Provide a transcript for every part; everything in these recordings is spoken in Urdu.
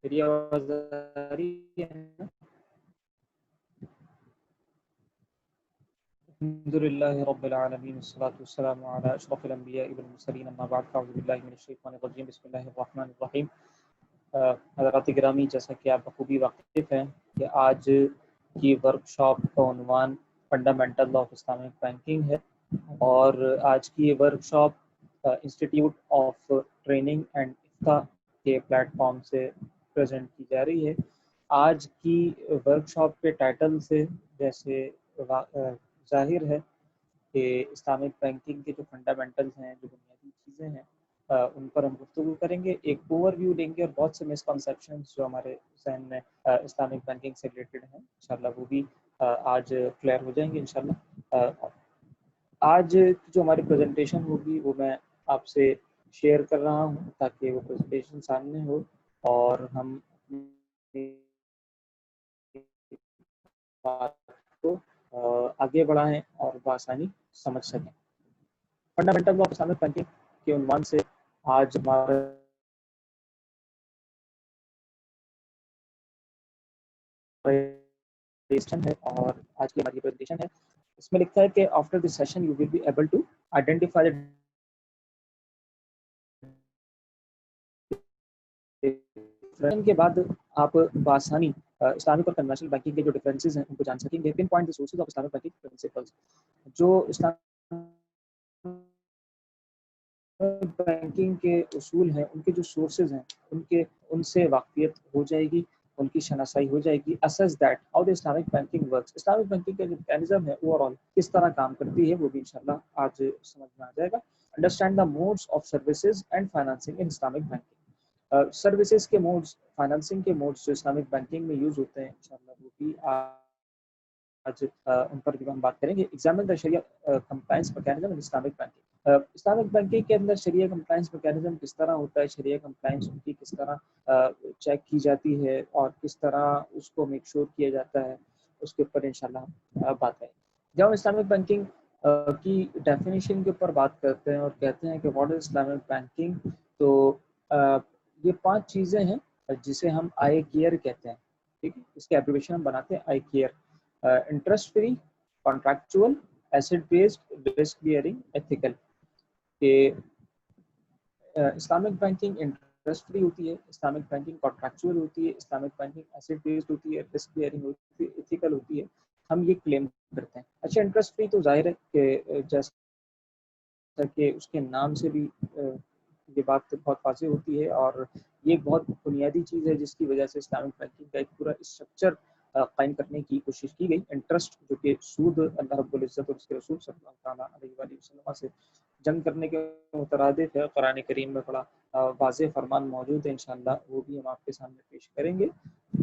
میری آواز آ رہی ہے نا؟ الحمد للہ رب العالمین والصلاة والسلام علی اشرف الانبیاء والمرسلین اما بعد فاعوذ باللہ من الشیطان الرجیم بسم اللہ الرحمن الرحیم۔ حضرات گرامی، جیسا کہ آپ بخوبی واقف ہیں کہ آج کی ورکشاپ کا عنوان فنڈامنٹل آف اسلامک بینکنگ ہے، اور آج کی یہ workshop institute of training and افتاء کے پلیٹ فارم سے پریزنٹ کی جا رہی ہے۔ آج کی ورکشاپ کے ٹائٹل سے جیسے ظاہر ہے کہ اسلامک بینکنگ کے جو فنڈامنٹلز ہیں، جو بنیادی چیزیں ہیں، ان پر ہم گفتگو کریں گے، ایک اوور ویو لیں گے، اور بہت سے مسکنسیپشنز جو ہمارے ذہن میں اسلامک بینکنگ سے ریلیٹڈ ہیں انشاءاللہ وہ بھی آج کلیئر ہو جائیں گے انشاءاللہ۔ آج جو ہماری پریزنٹیشن ہوگی وہ میں آپ سے شیئر کر رہا ہوں تاکہ وہ پریزنٹیشن سامنے ہو اور ہم بات کو آگے بڑھائیں اور بآسانی سمجھ سکیں۔ فنڈامنٹل آف اسلامک بینکنگ کے عنوان سے آج ہمارا ہے، اور آج کی ہماری پریزنٹیشن ہے، اس میں لکھا ہے کہ after this session you will be able to identify کے بعد آپ بآسانی اسلامک اور کنونشنل بینکنگ کے جو ڈفرینسز ہیں ان کو جان سکیں گے۔ Pin point the sources of Islamic banking principles, جو اسلامک بینکنگ کے اصول ہیں ان کے جو سورسز ہیں ان سے واقفیت ہو جائے گی، ان کی شناسائی ہو جائے گی۔ Assess that how the Islamic banking works, Islamic banking کا جو میکینزم ہے اوور آل کس طرح کام کرتی ہے وہ بھی انشاءاللہ آج سمجھ میں آ جائے گا۔ Understand the modes of services and financing in Islamic banking, services کے موڈس، فائنانسنگ کے موڈس جو اسلامک بینکنگ میں یوز ہوتے ہیں انشاءاللہ وہ بھی آج ان پر بھی ہم بات کریں گے۔ ایگزامن دا شریعہ compliance mechanism in Islamic banking, Islamic banking کے اندر شریعہ کمپلائنس میکینزم کس طرح ہوتا ہے، شریعہ کمپلائنس ان کی کس طرح چیک کی جاتی ہے اور کس طرح اس کو میک شور کیا جاتا ہے، اس کے اوپر انشاءاللہ ہم بات کریں گے۔ جب ہم اسلامک بینکنگ کی ڈیفینیشن کے اوپر بات کرتے ہیں اور کہتے ہیں کہ واٹ از اسلامک بینکنگ، تو یہ 5 چیزیں ہیں جسے ہم آئی کیئر کہتے ہیں، ٹھیک ہے، اس کے ایبریویشن ہم بناتے ہیں I care. Interest free, contractual, asset based, risk bearing, ethical. کہ اسلامک بینکنگ انٹرسٹ فری ہوتی ہے، اسلامک بینکنگ کانٹریکچوئل ہوتی ہے، اسلامک بینکنگ ایسٹ بیسڈ ہوتی ہے، رسک بیئرنگ ہوتی ہے، ایتھیکل ہوتی ہے، ہم یہ کلیم کرتے ہیں۔ اچھا، انٹرسٹ فری تو ظاہر ہے کہ جیسا کہ اس کے نام سے بھی یہ بات بہت واضح ہوتی ہے، اور یہ ایک بہت بنیادی چیز ہے جس کی وجہ سے اسلامک بینکنگ کا ایک پورا اسٹرکچر قائم کرنے کی کوشش کی گئی۔ انٹرسٹ جو کہ سود اللہ رب العزت اور اس کے رسول صلی اللہ تعالیٰ علیہ وآلہ وسلم سے جنگ کرنے کے مترادف ہے، قرآن کریم میں بڑا واضح فرمان موجود ہے، انشاءاللہ وہ بھی ہم آپ کے سامنے پیش کریں گے۔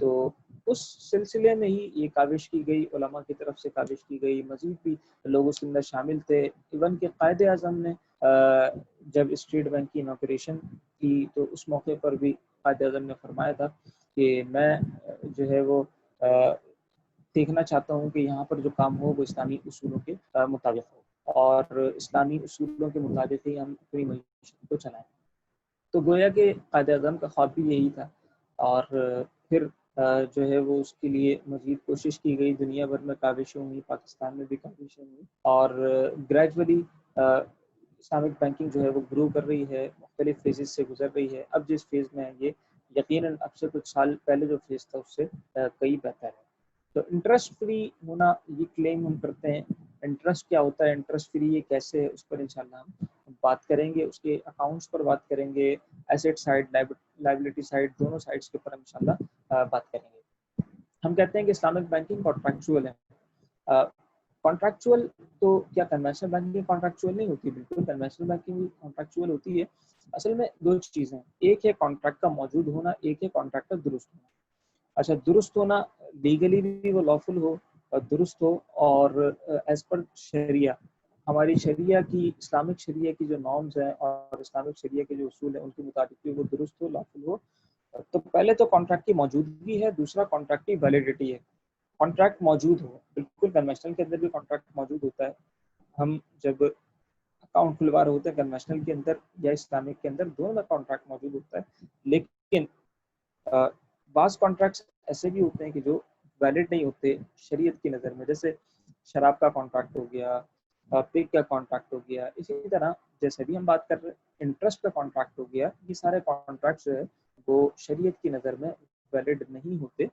تو اس سلسلے میں ہی یہ کاوش کی گئی، علماء کی طرف سے کاوش کی گئی، مزید بھی لوگ اس کے اندر شامل تھے۔ ایون کہ قائد اعظم نے جب اسٹیٹ بینک کی انوگریشن کی تو اس موقع پر بھی قائد اعظم نے فرمایا تھا کہ میں جو ہے وہ دیکھنا چاہتا ہوں کہ یہاں پر جو کام ہو وہ اسلامی اصولوں کے مطابق ہو، اور اسلامی اصولوں کے مطابق ہی ہم اپنی معیشت کو چلائیں۔ تو گویا کہ قائد اعظم کا خواب بھی یہی تھا، اور پھر جو ہے وہ اس کے لیے مزید کوشش کی گئی، دنیا بھر میں کاوشیں ہوئی، پاکستان میں بھی کاوشیں ہوئی، اور گریجولی اسلامک بینکنگ جو ہے وہ گرو کر رہی ہے، مختلف فیزز سے گزر رہی ہے۔ اب جس فیز میں ہے یہ یقیناً اب سے کچھ سال پہلے جو فیز تھا اس سے کئی بہتر ہے۔ تو انٹرسٹ فری ہونا یہ کلیم ہم کرتے ہیں۔ انٹرسٹ کیا ہوتا ہے، انٹرسٹ فری یہ کیسے ہے، اس پر انشاءاللہ ہم بات کریں گے، اس کے اکاؤنٹس پر بات کریں گے، ایسٹ سائڈ، لائبلٹی سائڈ، دونوں سائڈس کے اوپر انشاءاللہ بات کریں گے۔ ہم کہتے ہیں کہ اسلامک بینکنگ کانٹریکچوئل ہے۔ کانٹریکچوئل تو کیا کنونشنل بینکنگ کانٹریکچوئل نہیں ہوتی؟ بالکل کنونشنل بینکنگ کانٹریکچوئل ہوتی ہے۔ اصل میں 2 چیزیں، ایک ہے کانٹریکٹ کا موجود ہونا، ایک ہے کانٹریکٹ کا درست ہونا۔ اچھا، درست ہونا لیگلی بھی وہ لافل ہو، اور درست ہو، اور ایز پر شریعہ، ہماری شریعہ کی، اسلامک شریعہ کی جو نارمز ہیں اور اسلامک شریعہ کے جو اصول ہیں ان کے مطابق بھی وہ درست ہو، لافل ہو۔ تو پہلے تو کانٹریکٹ کی موجودگی ہے، دوسرا کانٹریکٹ کی ویلیڈیٹی ہے۔ کانٹریکٹ موجود ہو، بالکل کنونشنل کے اندر بھی کانٹریکٹ موجود ہوتا ہے، ہم جب اکاؤنٹ کھلوا رہے ہوتے ہیں کنونشنل کے اندر یا اسلامک کے اندر، دونوں میں کانٹریکٹ موجود ہوتا ہے، لیکن بعض کانٹریکٹس ایسے بھی ہوتے ہیں کہ جو ویلڈ نہیں ہوتے شریعت کی نظر میں، جیسے شراب کا کانٹریکٹ ہو گیا، پگ کا کانٹریکٹ ہو گیا، اسی طرح جیسے بھی ہم بات کر رہے ہیں انٹرسٹ کا کانٹریکٹ ہو گیا، یہ سارے کانٹریکٹس جو ہے وہ شریعت کی نظر میں ویلڈ نہیں ہوتے.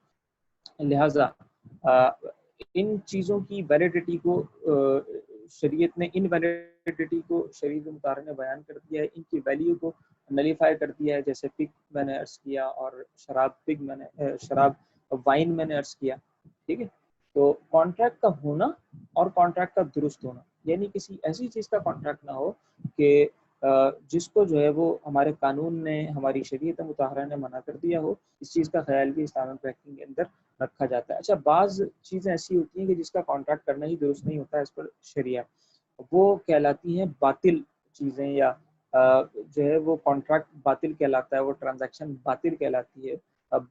لہٰذا ان چیزوں کی ویلیڈیٹی کو شریعت نے شریعت مطالعہ نے بیان کر دیا ہے، ان کی ویلیو کو نلیفائی کر دیا ہے. جیسے پگ میں نے عرض کیا اور شراب وائن میں نے عرض کیا. ٹھیک ہے، تو کانٹریکٹ کا ہونا اور کانٹریکٹ کا درست ہونا، یعنی کسی ایسی چیز کا کانٹریکٹ نہ ہو کہ جس کو جو ہے وہ ہمارے قانون نے، ہماری شریعت مطہرہ نے منع کر دیا ہو. اس چیز کا خیال بھی اسلامک بینکنگ کے اندر رکھا جاتا ہے. اچھا، بعض چیزیں ایسی ہوتی ہیں کہ جس کا کانٹریکٹ کرنا ہی درست نہیں ہوتا ہے اس پر شریعہ، وہ کہلاتی ہیں باطل چیزیں، یا جو ہے وہ کانٹریکٹ باطل کہلاتا ہے، وہ ٹرانزیکشن باطل کہلاتی ہے.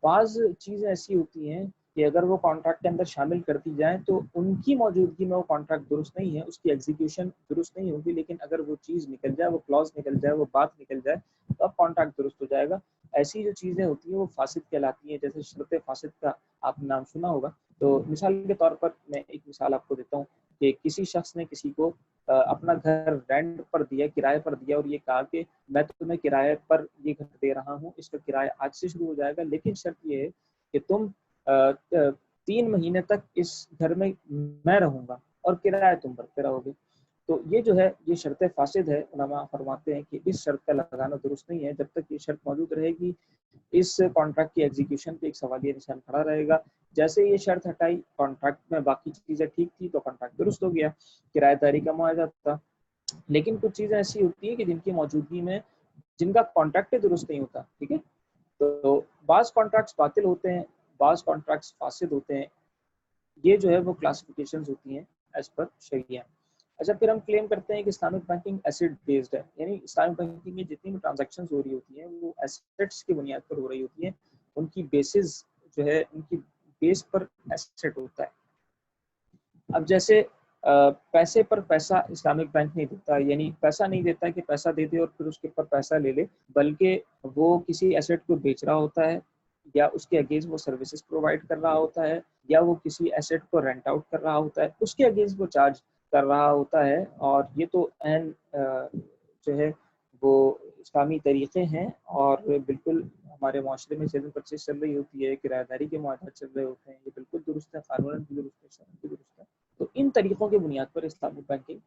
بعض چیزیں ایسی ہوتی ہیں کہ اگر وہ کانٹریکٹ کے اندر شامل کر دی جائیں تو ان کی موجودگی میں وہ کانٹریکٹ درست نہیں ہے، اس کی ایگزیکیوشن درست نہیں ہوگی، لیکن اگر وہ چیز نکل جائے، وہ کلاز نکل جائے، وہ بات نکل جائے تو اب کانٹریکٹ درست ہو جائے گا. ایسی جو چیزیں ہوتی ہیں وہ فاسد کہلاتی ہیں. جیسے شرط فاسد کا آپ نے نام سنا ہوگا. تو مثال کے طور پر میں ایک مثال آپ کو دیتا ہوں کہ کسی شخص نے کسی کو اپنا گھر رینٹ پر دیا، کرائے پر دیا، اور یہ کہا کہ میں تمہیں کرائے پر یہ گھر دے رہا ہوں، اس کا کرایہ آج سے شروع ہو جائے گا، لیکن شرط یہ ہے کہ تم 3 مہینے تک اس گھر میں رہوں گا اور کرایہ تم بھرتے رہو گے. تو یہ جو ہے یہ شرط فاسد ہے. علماء فرماتے ہیں کہ اس شرط کا لگانا درست نہیں ہے. جب تک یہ شرط موجود رہے گی اس کانٹریکٹ کی ایگزیکیوشن پہ ایک سوالیہ نشان کھڑا رہے گا. جیسے یہ شرط ہٹائی، کانٹریکٹ میں باقی چیزیں ٹھیک تھی تو کانٹریکٹ درست ہو گیا، کرایہ داری کا معاہدہ تھا. لیکن کچھ چیزیں ایسی ہوتی ہیں کہ جن کی موجودگی میں جن کا کانٹریکٹ درست نہیں ہوتا. ٹھیک ہے، تو بعض کانٹریکٹس باطل ہوتے ہیں، بعض کانٹریکٹس فاسد ہوتے ہیں. یہ جو ہے وہ کلاسیفیکیشنز ہوتی ہیں ایز پر شریعہ. اچھا، پھر ہم کلیم کرتے ہیں کہ اسلامک بینکنگ ایسٹ بیسڈ ہے، یعنی اسلامک بینکنگ میں جتنی بھی ٹرانزیکشنز ہو رہی ہوتی ہیں وہ ایسٹس کی بنیاد پر ہو رہی ہوتی ہیں. ان کی بیسز جو ہے ان کی بیس پر ایسٹ ہوتا ہے. اب جیسے پیسے پر پیسہ اسلامک بینک نہیں دیتا، یعنی پیسہ نہیں دیتا کہ پیسہ دے دے اور پھر اس کے اوپر پیسہ لے لے، بلکہ وہ کسی ایسٹ کو بیچ رہا ہوتا ہے، یا اس کے اگینسٹ وہ سروسز پرووائڈ کر رہا ہوتا ہے، یا وہ کسی ایسٹ کو رینٹ آؤٹ کر رہا ہوتا ہے، اس کے اگینسٹ وہ چارج کر رہا ہوتا ہے. اور یہ تو عین جو ہے وہ اسلامی طریقے ہیں، اور بالکل ہمارے معاشرے میں سیل پرچیز چل رہی ہوتی ہے، کرایہ داری کے معاہدات چل رہے ہوتے ہیں، یہ بالکل درست ہے، قانون بھی درست ہے، شرع بھی درست ہے. تو ان طریقوں کی بنیاد پر اسلامک بینکنگ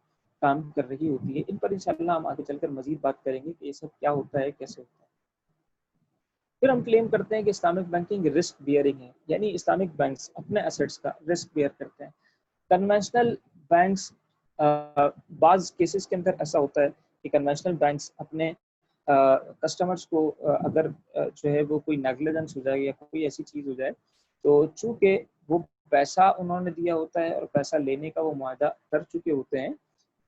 کام کر رہی ہوتی ہے. ان پر انشاءاللہ ہم آگے چل کر مزید بات کریں گے کہ یہ سب کیا ہوتا ہے، کیسے ہوتا ہے. پھر ہم کلیم کرتے ہیں کہ اسلامک بینکنگ رسک بیئرنگ ہے، یعنی اسلامک بینکس اپنے ایسٹس کا رسک بیئر کرتے ہیں. کنونشنل بینکس بعض کیسز کے اندر ایسا ہوتا ہے کہ کنونشنل بینکس اپنے کسٹمرز کو اگر جو ہے وہ کوئی نیگلیجنس ہو جائے یا کوئی ایسی چیز ہو جائے، تو چونکہ وہ پیسہ انہوں نے دیا ہوتا ہے اور پیسہ لینے کا وہ معاہدہ کر چکے ہوتے ہیں،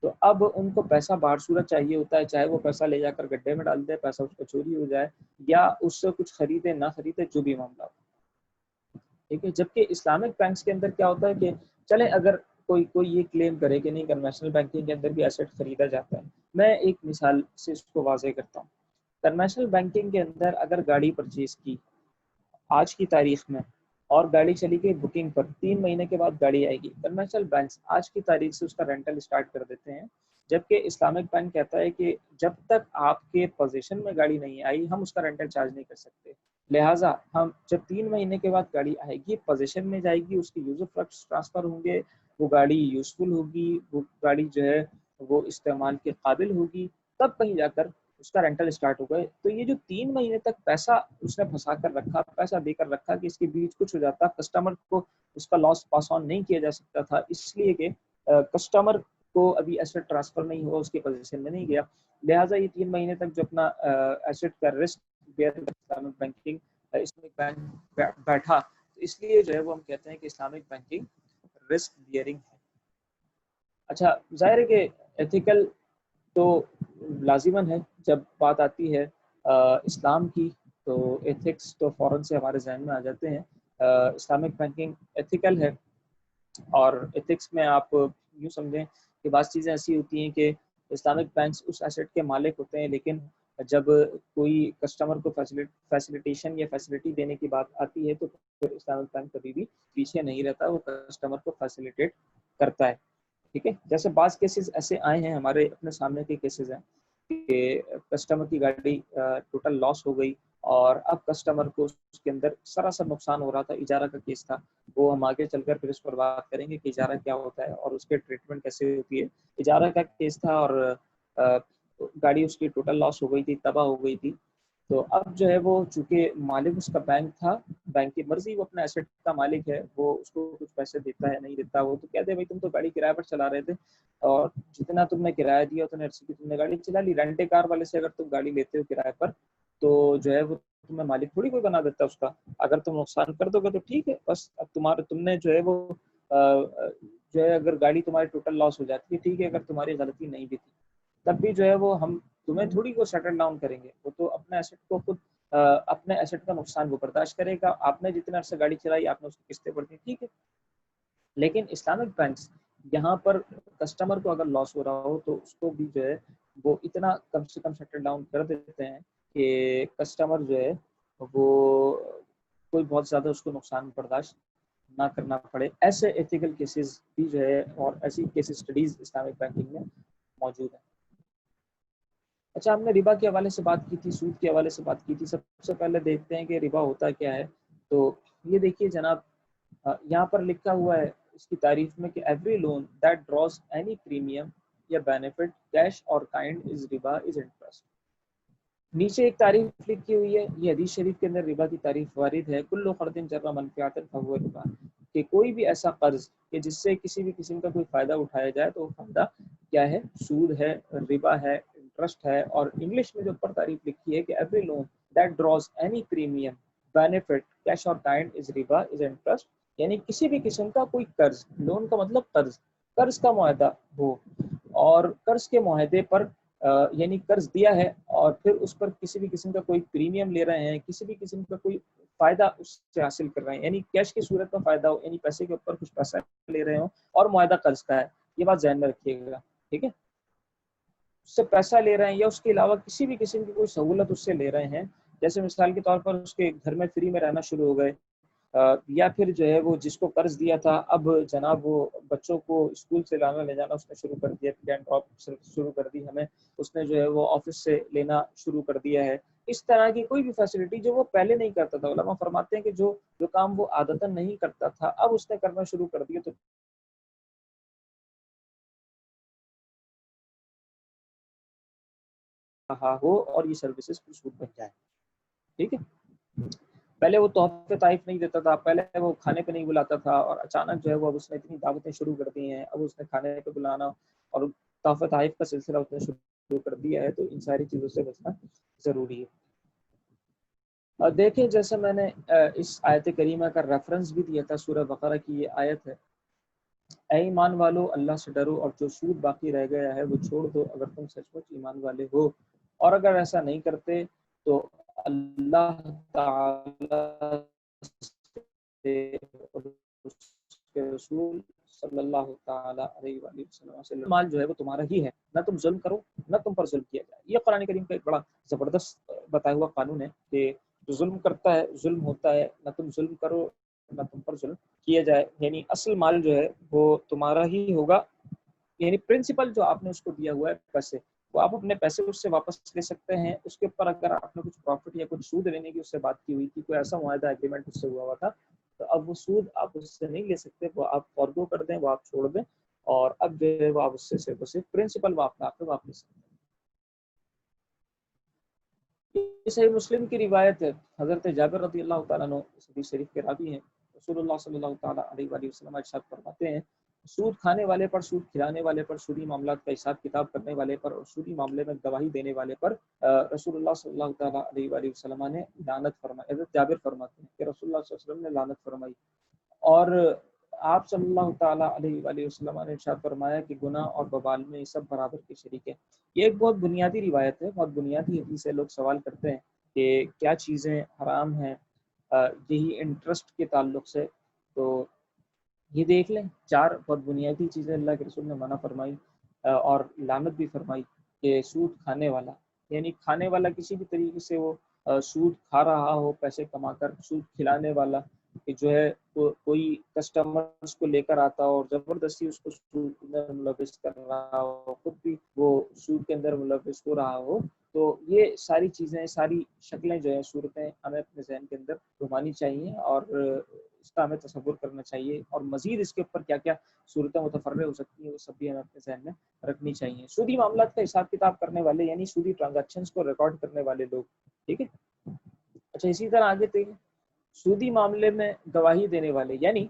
تو اب ان کو پیسہ باہر صورت چاہیے ہوتا ہے، چاہے وہ پیسہ لے جا کر گڈھے میں ڈال دے، پیسہ اس کو چوری ہو جائے، یا اس سے کچھ خریدے نہ خریدے، جو بھی معاملہ ہو. ٹھیک ہے، جبکہ اسلامک بینکس کے اندر کیا ہوتا ہے کہ چلے اگر کوئی یہ کلیم کرے کہ نہیں کنونشنل بینکنگ کے اندر بھی ایسٹ خریدا جاتا ہے. میں ایک مثال سے اس کو واضح کرتا ہوں. کنونشنل بینکنگ کے اندر اگر گاڑی پرچیز کی آج کی تاریخ میں اور گاڑی چلی گئی بکنگ پر، 3 مہینے کے بعد گاڑی آئے گی، کنونشنل بینکس آج کی تاریخ سے اس کا رینٹل اسٹارٹ کر دیتے ہیں. جبکہ اسلامک بینک کہتا ہے کہ جب تک آپ کے پوزیشن میں گاڑی نہیں آئی ہم اس کا رینٹل چارج نہیں کر سکتے. لہٰذا ہم جب 3 مہینے کے بعد گاڑی آئے گی، پوزیشن میں جائے گی، اس کے یوزر فلکس ٹرانسفر ہوں گے، وہ گاڑی یوزفل ہوگی، وہ گاڑی جو ہے وہ استعمال کے قابل ہوگی، تب کہیں جا کر اس کا رینٹل اسٹارٹ ہو گئے. تو یہ جو 3 مہینے تک پیسہ اس نے پھنسا کر رکھا، پیسہ دے کر رکھا کہ اس کے بیچ کچھ ہو جاتا، کسٹمر کو اس کا لاس پاس آن نہیں کیا جا سکتا تھا، اس لیے کہ کسٹمر کو ابھی ایسٹ ٹرانسفر نہیں ہوا، اس کے پوزیشن میں نہیں گیا. لہٰذا یہ 3 مہینے تک جو اپنا ایسٹ کا risk bear Islamic banking Islamic bank بیٹھا، اس لیے جو ہے وہ ہم کہتے ہیں کہ اسلامک بینکنگ رسک بیئرنگ ہے. اچھا، ظاہر ہے کہ ایتھیکل تو لازماً ہے. جب بات آتی ہے اسلام کی تو ایتھکس تو فوراً سے ہمارے ذہن میں آ جاتے ہیں. اسلامک بینکنگ ایتھیکل ہے، اور ایتھکس میں آپ یوں سمجھیں کہ بعض چیزیں ایسی ہوتی ہیں کہ اسلامک بینکس اس ایسٹ کے مالک ہوتے ہیں لیکن جب کوئی کسٹمر کو فیسیلیٹیشن یا فیسلٹی دینے کی بات آتی ہے تو پھر اسلامک بینک کبھی بھی پیچھے نہیں رہتا، وہ کسٹمر کو فیسیلیٹیٹ کرتا ہے. ٹھیک ہے، جیسے بعض کیسز ایسے آئے ہیں ہمارے اپنے سامنے کے کیسز ہیں کہ کسٹمر کی گاڑی ٹوٹل لاس ہو گئی اور اب کسٹمر کو اس کے اندر سراسر نقصان ہو رہا تھا. اجارہ کا کیس تھا، وہ ہم آگے چل کر پھر اس پر بات کریں گے کہ اجارہ کیا ہوتا ہے اور اس کے ٹریٹمنٹ کیسے ہوتی ہے. اجارہ کا کیس تھا اور گاڑی اس کی ٹوٹل لاس ہو گئی تھی، تباہ ہو گئی تھی. تو اب جو ہے وہ چونکہ مالک اس کا بینک تھا، بینک کی مرضی، وہ اپنا ایسٹ کا مالک ہے، وہ اس کو کچھ پیسے دیتا ہے نہیں دیتا. وہ تو کہتے ہیں بھائی تم تو گاڑی کرایہ پر چلا رہے تھے اور جتنا تم نے کرایہ دیا اتنے عرصے کی تم نے گاڑی چلا لی. رینٹ کار والے سے اگر تم گاڑی لیتے ہو کرایہ پر تو جو ہے وہ تمہیں مالک تھوڑی کوئی بنا دیتا اس کا. اگر تم نقصان کر دو گے تو ٹھیک ہے، بس اب تم نے جو ہے وہ جو ہے اگر گاڑی تمہاری ٹوٹل لاس ہو جاتی ہے ٹھیک ہے، اگر تمہاری غلطی نہیں بھی تھی تب بھی جو ہے وہ ہم تمہیں تھوڑی کو سیٹل ڈاؤن کریں گے. وہ تو اپنے ایسٹ کو خود اپنے ایسٹ کا نقصان وہ برداشت کرے گا. آپ نے جتنے عرصے گاڑی چلائی آپ نے اس کی قسطیں بڑھتی ٹھیک ہے. لیکن اسلامک بینکس یہاں پر کسٹمر کو اگر لاس ہو رہا ہو تو اس کو بھی جو ہے وہ اتنا کم سے کم سیٹل ڈاؤن کر دیتے ہیں کہ کسٹمر جو ہے وہ کوئی بہت زیادہ اس کو نقصان برداشت نہ کرنا پڑے. ایسے ایتھیکل کیسز بھی جو ہے اور ایسی کیس اسٹڈیز اسلامک بینکنگ میں موجود ہیں. اچھا، ہم نے ربا کے حوالے سے بات کی تھی، سود کے حوالے سے بات کی تھی. سب سے پہلے دیکھتے ہیں کہ ربا ہوتا کیا ہے. تو یہ دیکھیے جناب، یہاں پر لکھا ہوا ہے اس کی تعریف میں کہ every loan that draws any premium یا بینیفٹ کیش اور کائنڈ از ربا از انٹرسٹ. نیچے ایک تعریف لکھی ہوئی ہے، یہ حدیث شریف کے اندر ربا کی تعریف وارد ہے. کل قرض جر منفعۃ فہو ربا، کہ کوئی بھی ایسا قرض کہ جس سے کسی بھی قسم کا کوئی فائدہ اٹھایا جائے تو وہ فائدہ کیا ہے؟ سود ہے، ربا ہے، انٹرسٹ ہے. اور انگلش میں جو اوپر تعریف لکھی ہے کہ every loan that draws any premium benefit cash اور کائنڈ از ربا از انٹرسٹ، یعنی کسی بھی قسم کا کوئی قرض، لون کا مطلب قرض کا معاہدہ ہو اور قرض کے معاہدے پر یعنی قرض دیا ہے اور پھر اس پر کسی بھی قسم کا کوئی پریمیم لے رہے ہیں، کسی بھی قسم کا کوئی فائدہ اس سے حاصل کر رہے ہیں، یعنی کیش کی صورت میں فائدہ ہو، یعنی پیسے کے اوپر کچھ پیسہ لے رہے ہوں اور معاہدہ قرض کا ہے. یہ بات ذہن میں رکھیے گا. ٹھیک ہے، اس سے پیسہ لے رہے ہیں یا اس کے علاوہ کسی بھی قسم کی کوئی سہولت اس سے لے رہے ہیں، جیسے مثال کے طور پر اس کے گھر میں فری میں رہنا شروع ہو گئے، یا پھر جو ہے وہ جس کو قرض دیا تھا اب جناب وہ بچوں کو اسکول سے لانا لے جانا اس نے شروع کر دیا، پک اینڈ ڈراپ شروع کر دی ہمیں، اس نے جو ہے وہ آفس سے لینا شروع کر دیا ہے. اس طرح کی کوئی بھی فیسلٹی جو وہ پہلے نہیں کرتا تھا. علماء فرماتے ہیں کہ جو کام وہ عادتاً نہیں کرتا تھا اب اس نے کرنا شروع کر دیا تو رہا ہو اور یہ سروسز کی سود بن جائے. ٹھیک ہے، پہلے وہ تحفے تحائف نہیں دیتا تھا، پہلے وہ کھانے پہ نہیں بلاتا تھا اور اچانک جو ہے وہ اب اس نے اتنی دعوتیں شروع کر دی ہیں، اب اس نے کھانے پہ بلانا اور تحفے تحائف کا سلسلہ اس نے شروع کر دیا ہے. تو ان ساری چیزوں سے بچنا ضروری ہے. اور دیکھیں جیسے میں نے اس آیت کریمہ کا ریفرنس بھی دیا تھا، سورہ بقرہ کی یہ آیت ہے، اے ایمان والو اللہ سے ڈرو اور جو سود باقی رہ گیا ہے وہ چھوڑ دو اگر تم سچ مچ ایمان والے ہو. اور اگر ایسا نہیں کرتے تو اللہ تعالی اس کے رسول صلی اللہ تعالی علیہ وآلہ وسلم سے مال جو ہے وہ تمہارا ہی ہے، نہ تم ظلم کرو نہ تم پر ظلم کیا جائے. یہ قرآن کریم کا ایک بڑا زبردست بتایا ہوا قانون ہے کہ جو ظلم کرتا ہے ظلم ہوتا ہے، نہ تم ظلم کرو نہ تم پر ظلم کیا جائے. یعنی اصل مال جو ہے وہ تمہارا ہی ہوگا، یعنی پرنسپل جو آپ نے اس کو دیا ہوا ہے پیسے، وہ آپ اپنے پیسے اس سے واپس لے سکتے ہیں. اس کے اوپر اگر آپ نے کچھ پروفٹ یا کچھ سود لینے کی اس سے بات کی ہوئی تھی، کوئی ایسا معاہدہ ایگریمنٹ اس سے ہوا ہوا تھا، تو اب وہ سود آپ اس سے نہیں لے سکتے، وہ آپ فارگو کر دیں، وہ آپ چھوڑ دیں اور اب جو ہے وہ آپ اس سے صرف پرنسپل واپس لے سکتے ہیں. یہ صحیح مسلم کی روایت ہے، حضرت جابر رضی اللہ تعالیٰ عنہ اس حدیث شریف کے راوی ہیں. رسول اللہ صلی اللہ تعالیٰ علیہ وآلہ وسلم ارشاد فرماتے ہیں سود کھانے والے پر، سود کھلانے والے پر، سودی معاملات کا حساب کتاب کرنے والے پر اور سودی معاملے میں گواہی دینے والے پر رسول اللہ صلی اللہ تعالیٰ علیہ وآلہ وسلم نے لعنت فرمائی. حضرت جابر فرماتے ہیں کہ رسول اللہ صلی اللہ علیہ وسلم نے لعنت فرمائی اور آپ صلی اللہ تعالیٰ علیہ وآلہ وسلم نے ارشاد فرمایا کہ گناہ اور وبال میں یہ سب برابر کے شریک ہیں. یہ ایک بہت بنیادی روایت ہے، بہت بنیادی حدیث ہے. لوگ سوال کرتے ہیں کہ کیا چیزیں حرام ہیں یہی انٹرسٹ کے تعلق سے. تو یہ دیکھ لیں 4 بہت بنیادی چیزیں اللہ کے رسول نے منع فرمائی اور لعنت بھی فرمائی کہ سود کھانے والا، یعنی کھانے والا کسی بھی طریقے سے وہ سود کھا رہا ہو، پیسے کما کر سود کھلانے والا کہ جو ہے کوئی کسٹمرز کو لے کر آتا ہو اور زبردستی اس کو سود کے اندر ملوث کر رہا ہو، خود بھی وہ سود کے اندر ملوث ہو رہا ہو، تو یہ ساری چیزیں، ساری شکلیں جو ہیں، صورتیں ہمیں اپنے ذہن کے اندر گھمانی چاہیے اور اس کا ہمیں تصور کرنا چاہیے، اور مزید اس کے اوپر کیا کیا صورتیں متفرع ہو سکتی ہیں وہ سب بھی ہمیں اپنے ذہن میں رکھنی چاہیے۔ سودی معاملات کا حساب کتاب کرنے والے یعنی سودی ٹرانزیکشنز کو ریکارڈ کرنے والے لوگ، ٹھیک ہے۔ اچھا، اسی طرح آگے دیکھیں، سودی معاملے میں گواہی دینے والے یعنی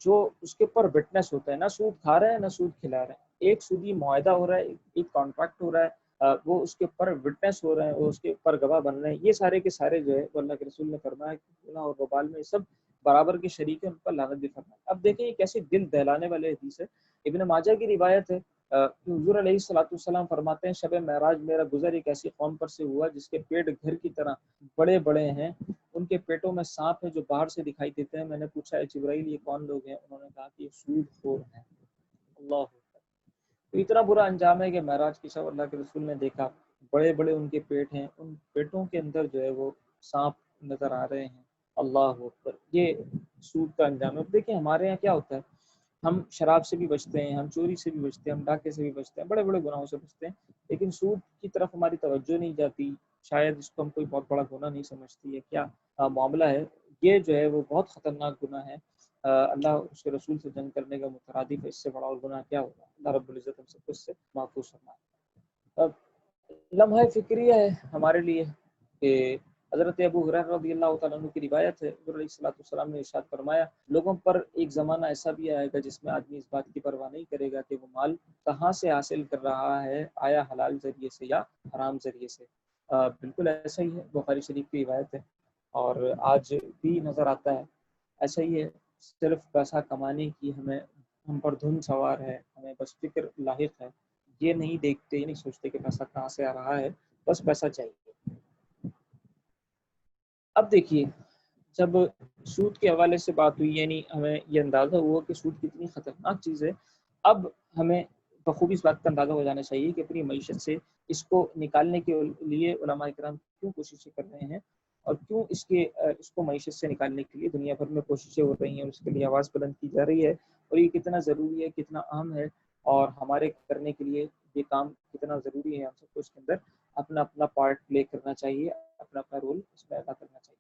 جو اس کے اوپر وٹنس ہوتا ہے، نہ سود کھا رہے ہیں نہ سود کھلا رہے ہیں، ایک سودی معاہدہ ہو رہا ہے، ایک کانٹریکٹ ہو رہا ہے، وہ اس کے اوپر وٹنس ہو رہے ہیں، وہ اس کے اوپر گواہ بن رہے ہیں، یہ سارے کے سارے جو ہے وہ اللہ کے رسول نے فرمایا کہ گناہ اور وبال میں سب برابر کے شریک ہیں، ان پر لعنت بھی فرمایا۔ اب دیکھیں یہ کیسے دل دہلانے والے حدیث ہے، ابن ماجہ کی روایت ہے کہ حضور علیہ الصلوۃ والسلام فرماتے ہیں شب معراج میرا گزر ایک ایسی قوم پر سے ہوا جس کے پیٹ گھر کی طرح بڑے بڑے ہیں، ان کے پیٹوں میں سانپ ہیں جو باہر سے دکھائی دیتے ہیں۔ میں نے پوچھا اے جبرائیل یہ کون لوگ ہیں؟ انہوں نے کہا کہ یہ سود خور ہیں۔ اللہ اکبر! تو اتنا برا انجام ہے کہ معراج کی شب اللہ کے رسول نے دیکھا بڑے بڑے ان کے پیٹ ہیں، ان پیٹوں کے اندر جو ہے وہ سانپ نظر آ رہے ہیں۔ اللہ اکبر! یہ سود کا انجام ہے۔ دیکھیں ہمارے یہاں کیا ہوتا ہے، ہم شراب سے بھی بچتے ہیں، ہم چوری سے بھی بچتے ہیں، ہم ڈاکے سے بھی بچتے ہیں، بڑے بڑے گناہوں سے بچتے ہیں، لیکن سود کی طرف ہماری توجہ نہیں جاتی، شاید اس کو ہم کوئی بہت بڑا گناہ نہیں سمجھتی ہے۔ کیا معاملہ ہے، یہ جو ہے وہ بہت خطرناک گناہ ہے، اللہ اس کے رسول سے جنگ کرنے کا مترادف ہے، اس سے بڑا اور گناہ کیا ہوگا؟ اللہ رب العزت ہم سب کو اس سے محفوظ فرمائے۔ اب لمحہ فکریہ ہے ہمارے لیے کہ حضرت ابو ہریرہ رضی اللہ تعالیٰ عنہ کی روایت ہے، حضور علیہ الصلوۃ والسلام نے ارشاد فرمایا لوگوں پر ایک زمانہ ایسا بھی آئے گا جس میں آدمی اس بات کی پرواہ نہیں کرے گا کہ وہ مال کہاں سے حاصل کر رہا ہے، آیا حلال ذریعے سے یا حرام ذریعے سے۔ بالکل ایسا ہی ہے، بخاری شریف کی روایت ہے اور آج بھی نظر آتا ہے، ایسا ہی ہے، صرف پیسہ کمانے کی ہم پر دھن سوار ہے، ہمیں بس فکر لاحق ہے، یہ نہیں دیکھتے، یہ نہیں سوچتے کہ پیسہ کہاں سے آ رہا ہے، بس پیسہ چاہیے۔ اب دیکھیے جب سود کے حوالے سے بات ہوئی، یعنی ہمیں یہ اندازہ ہوا کہ سود کتنی خطرناک چیز ہے، اب ہمیں بخوبی اس بات کا اندازہ ہو جانا چاہیے کہ اپنی معیشت سے اس کو نکالنے کے لیے علماء کرام کیوں کوششیں کر رہے ہیں اور کیوں اس کو معیشت سے نکالنے کے لیے دنیا بھر میں کوششیں ہو رہی ہیں اور اس کے لیے آواز بلند کی جا رہی ہے، اور یہ کتنا ضروری ہے، کتنا اہم ہے، اور ہمارے کرنے کے لیے یہ کام کتنا ضروری ہے، ہم سب کو اس کے اندر اپنا اپنا پارٹ پلے کرنا چاہیے، اپنا اپنا رول اس میں ادا کرنا چاہیے۔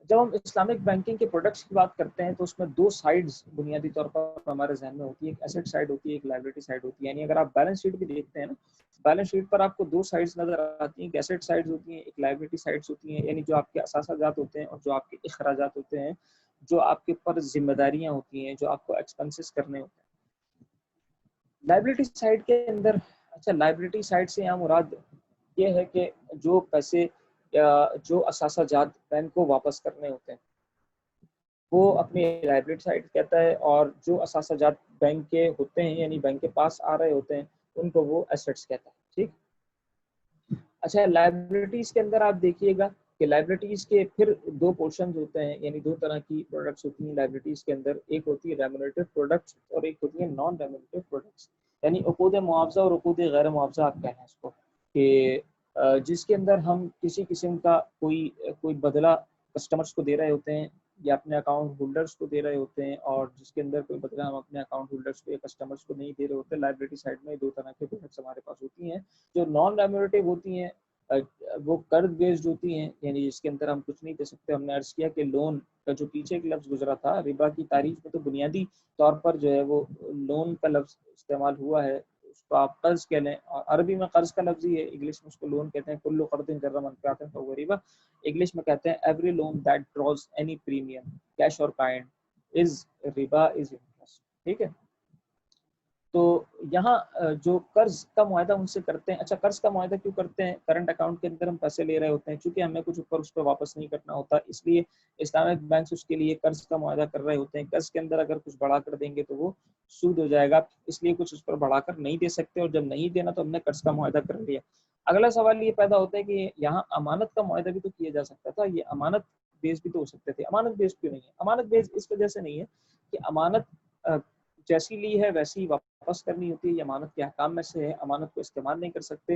جب ہم اسلامک بینکنگ کے پروڈکٹس کی بات کرتے ہیں تو اس میں دو سائڈز بنیادی طور پر ہمارے ذہن میں ہوتی ہے، ایک ایسٹ سائڈ ہوتی ہے، ایک لائبلٹی سائڈ ہوتی ہے، یعنی اگر آپ بیلنس شیٹ بھی دیکھتے ہیں نا، بیلنس شیٹ پر آپ کو دو سائڈز نظر آتی ہیں، ایک ایسٹ سائڈز ہوتی ہیں، ایک لائبلٹی سائڈز ہوتی ہیں، یعنی جو آپ کے اثاثہ جات ہوتے ہیں اور جو آپ کے اخراجات ہوتے ہیں، جو آپ کے اوپر ذمہ داریاں ہوتی ہیں، جو آپ کو ایکسپنسز کرنے ہوتے ہیں۔ لائبلٹی سائڈ کے اندر، اچھا لائبلٹی سائڈ سے یہاں مراد یہ ہے کہ جو پیسے یا جو اثاثہ جات بینک کو واپس کرنے ہوتے ہیں وہ اپنی لائبلٹی سائڈ کہتا ہے، اور جو اثاثہ جات بینک کے ہوتے ہیں یعنی بینک کے پاس آ رہے ہوتے ہیں ان کو وہ ایسٹس کہتا ہے، ٹھیک۔ اچھا لائبلٹیز کے اندر آپ دیکھیے گا کہ لائبلٹیز کے پھر دو پورشنز ہوتے ہیں، یعنی دو طرح کی پروڈکٹس ہوتی ہیں لائبلٹیز کے اندر، ایک ہوتی ہے ریمونیٹیو پروڈکٹس اور ایک ہوتی ہے نان ریمونیٹیو پروڈکٹس، یعنی عقود معاوضہ اور عقود غیر معاوضہ آپ کہیں اس کو، کہ جس کے اندر ہم کسی قسم کا کوئی بدلہ کسٹمرز کو دے رہے ہوتے ہیں یا اپنے اکاؤنٹ ہولڈرز کو دے رہے ہوتے ہیں، اور جس کے اندر کوئی بدلہ ہم اپنے اکاؤنٹ ہولڈرز کو یا کسٹمرز کو نہیں دے رہے ہوتے۔ لائبلٹی سائڈ میں دو طرح کے پروڈکٹس ہمارے پاس ہوتی ہیں، جو نان ریمونیٹیو ہوتی ہیں وہ قرض بیسڈ ہوتی ہیں، یعنی جس کے اندر ہم کچھ نہیں دے سکتے۔ ہم نے عرض کیا کہ لون کا جو پیچھے ایک لفظ گزرا تھا ربا کی تعریف میں، تو بنیادی طور پر جو ہے وہ لون کا لفظ استعمال ہوا ہے، اس کو آپ قرض کہہ لیں، اور عربی میں قرض کا لفظ ہی ہے، انگلش میں اس کو لون کہتے ہیں، کلو قرض جر منفعت فهو ربا، انگلش میں کہتے ہیں every loan that draws any premium cash اور کائنڈ از ربا از انٹرسٹ، ٹھیک ہے۔ تو یہاں جو قرض کا معاہدہ ان سے کرتے ہیں، اچھا قرض کا معاہدہ کیوں کرتے ہیں؟ کرنٹ اکاؤنٹ کے اندر ہم پیسے لے رہے ہوتے ہیں، چونکہ ہمیں کچھ اوپر اس پہ واپس نہیں کرنا ہوتا، اس لیے اسلامک بینکس اس کے لیے قرض کا معاہدہ کر رہے ہوتے ہیں۔ قرض کے اندر اگر کچھ بڑھا کر دیں گے تو وہ سود ہو جائے گا، اس لیے کچھ اس پر بڑھا کر نہیں دے سکتے، اور جب نہیں دینا تو ہم نے قرض کا معاہدہ کر لیا۔ اگلا سوال یہ پیدا ہوتا ہے کہ یہاں امانت کا معاہدہ بھی تو کیا جا سکتا تھا، یہ امانت بیس بھی تو ہو سکتے تھے، امانت بیس کیوں نہیں ہے؟ امانت بیس اس وجہ سے نہیں ہے کہ امانت جیسی لی ہے ویسی واپس کرنی ہوتی ہے، یہ امانت کے احکام میں سے ہے، امانت کو استعمال نہیں کر سکتے،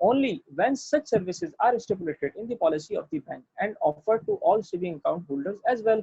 only when such services are stipulated in the policy of the bank and offered to all saving account holders as well।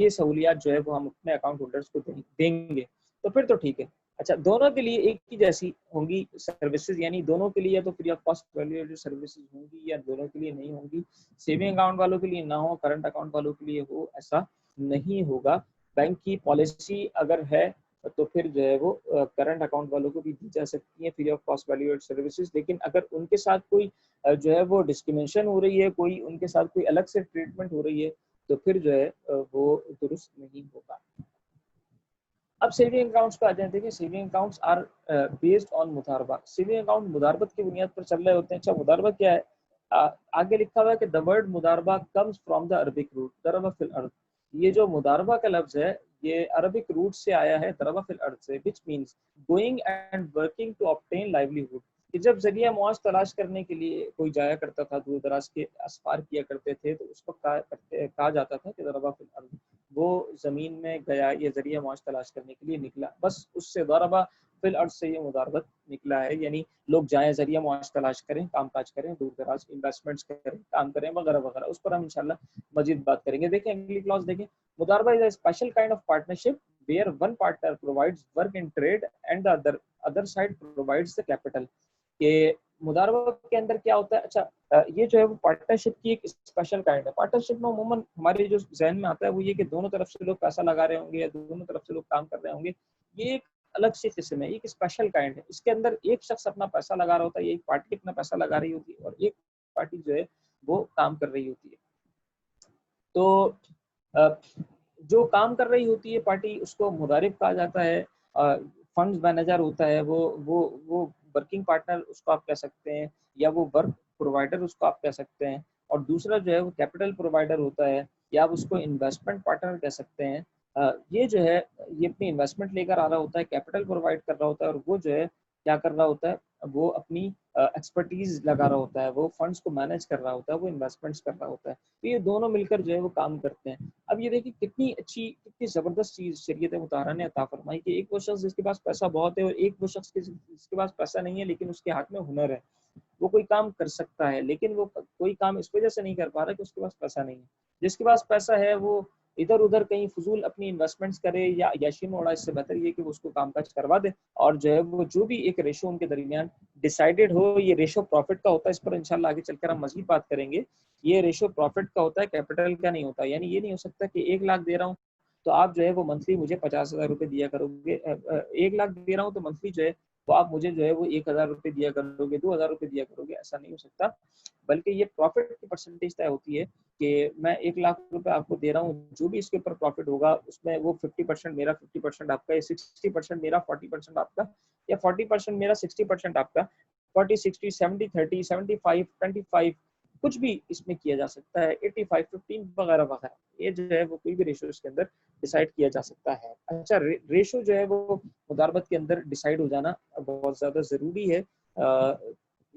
یہ سہولیات جو ہے وہ ہم اپنے اکاؤنٹ ہولڈرس کو دیں گے تو پھر تو ٹھیک ہے. اچھا دونوں کے لیے ایک ہی جیسی ہوں گی سروسز, یعنی دونوں کے لیے یا تو فری آف کاسٹ ویلیویٹڈ سروسز ہوں گی یا دونوں کے لیے نہیں ہوں گی. سیونگ اکاؤنٹ والوں کے لیے نہ ہو, کرنٹ اکاؤنٹ والوں کے لیے ہو, ایسا نہیں ہوگا. بینک کی پالیسی اگر ہے تو پھر جو ہے وہ کرنٹ اکاؤنٹ والوں کو بھی دی جا سکتی ہیں فری آف کاسٹ ویلیویٹڈ سروسز, لیکن اگر ان کے ساتھ کوئی جو ہے وہ ڈسکریمنیشن ہو رہی ہے, کوئی ان کے ساتھ کوئی الگ سے ٹریٹمنٹ ہو رہی ہے تو پھر جو ہے وہ درست نہیں ہوگا. اب سیونگ اکاؤنٹس پہ آ جائیں. دیکھیں saving accounts are based on مداربہ. سیونگ اکاؤنٹ مداربت کی بنیاد پر چل رہے ہوتے ہیں. اچھا مداربہ کیا ہے؟ آگے لکھا ہوا ہے کہ the word مداربہ comes from the Arabic root ضرب فی الارض. یہ جو مداربہ کا لفظ ہے یہ عربک روٹ سے آیا ہے ضرب فی الارض سے, which means going and working to obtain livelihood. کہ جب ذریعہ معاش تلاش کرنے کے لیے کوئی جایا کرتا تھا, دور دراز کے اسفار کیا کرتے تھے, تو اس کو کہا جاتا تھا کہ ضرب فی الارض, وہ زمین میں گیا, یہ ذریعہ معاش تلاش کرنے کے لیے نکلا. بس اس سے ضرب فی الارض سے یہ مداربت نکلا ہے, یعنی لوگ جائیں ذریعہ معاش تلاش کریں, کام کاج کریں, دور دراز انویسٹمنٹس کریں, کام کریں وغیرہ وغیرہ. اس پر ہم انشاءاللہ مزید بات کریں گے. دیکھیں اگلی کلاس دیکھیں. مداربہ is a special kind of partnership where one partner provides work in trade and the other side provides the capital. کہ مداربہ کے اندر کیا ہوتا ہے؟ اچھا یہ جو ہے وہ پارٹنرشپ کی ایک اسپیشل کائنڈ ہے. پارٹنرشپ میں عموماً ہمارے جو ذہن میں آتا ہے وہ یہ کہ دونوں طرف سے لوگ پیسہ لگا رہے ہوں گے یا دونوں طرف سے لوگ کام کر رہے ہوں گے. یہ ایک الگ سی قسم ہے, ایک اسپیشل کائنڈ ہے. اس کے اندر ایک شخص اپنا پیسہ لگا رہا ہوتا ہے, ایک پارٹی اپنا پیسہ لگا رہی ہوتی ہے اور ایک پارٹی جو ہے وہ کام کر رہی ہوتی ہے. تو جو کام کر رہی ہوتی ہے پارٹی اس کو مدارب کہا جاتا ہے. فنڈز مینیجر ہوتا ہے وہ ورکنگ پارٹنر اس کو آپ کہہ سکتے ہیں, یا وہ ورک پرووائڈر اس کو آپ کہہ سکتے ہیں. اور دوسرا جو ہے وہ کیپٹل پرووائڈر ہوتا ہے, یا آپ اس کو انویسٹمنٹ پارٹنر کہہ سکتے ہیں. یہ جو ہے یہ اپنی انویسٹمنٹ لے کر آ رہا ہوتا ہے, کیپٹل پرووائڈ کر رہا ہوتا ہے, اور وہ جو ہے کیا کر رہا ہوتا ہے, وہ اپنی ایکسپرٹیز لگا رہا ہوتا ہے, وہ فنڈز کو مینیج کر رہا ہوتا ہے, وہ انویسٹمنٹس کر رہا ہوتا ہے. تو یہ دونوں مل کر جو ہے وہ کام کرتے ہیں. اب یہ دیکھیں کتنی اچھی کتنی زبردست چیز شریعت مطہرہ نے عطا فرمائی کہ ایک وہ شخص جس کے پاس پیسہ بہت ہے اور ایک وہ شخص جس کے پاس پیسہ نہیں ہے لیکن اس کے ہاتھ میں ہنر ہے, وہ کوئی کام کر سکتا ہے, لیکن وہ کوئی کام اس وجہ سے نہیں کر پا رہا کہ اس کے پاس پیسہ نہیں ہے. جس کے پاس پیسہ ہے وہ ادھر ادھر کہیں فضول اپنی انویسٹمنٹس کرے یا یاشی میں اڑا, اس سے بہتر یہ کہ وہ اس کو کام کاج کروا دے, اور جو ہے وہ جو بھی ایک ریشو ان کے درمیان ڈیسائیڈڈ ہو. یہ ریشو پروفٹ کا ہوتا ہے, اس پر انشاءاللہ آگے چل کر ہم مزید بات کریں گے. یہ ریشو پروفٹ کا ہوتا ہے, کیپٹل کا نہیں ہوتا. یعنی یہ نہیں ہو سکتا کہ 1 لاکھ دے رہا ہوں تو آپ جو ہے وہ منتھلی مجھے 50,000 روپے دیا کرو گے, 1 لاکھ دے رہا ہوں تو منتھلی جو ہے وہ آپ مجھے جو ہے وہ 1,000 روپے دیا کرو گے, 2,000 روپے دیا کرو گے. ایسا نہیں ہو سکتا, بلکہ یہ پروفٹ کی پرسنٹیج طے ہوتی ہے کہ میں 1 لاکھ روپے آپ کو دے رہا ہوں, جو بھی اس کے اوپر پروفٹ ہوگا اس میں وہ 50% میرا, 50% آپ کا, یا 60% میرا, 40% آپ کا, یا 40% میرا, 60% آپ کا, 40, 60, 70, 30, 75, 25 کچھ بھی اس میں کیا جا سکتا ہے, 85, 15 وغیرہ وغیرہ. یہ جو ہے وہ کوئی بھی ریشو اس کے اندر ڈیسائیڈ کیا جا سکتا ہے. اچھا ریشو جو ہے وہ مداربت کے اندر ڈیسائیڈ ہو جانا بہت زیادہ ضروری ہے.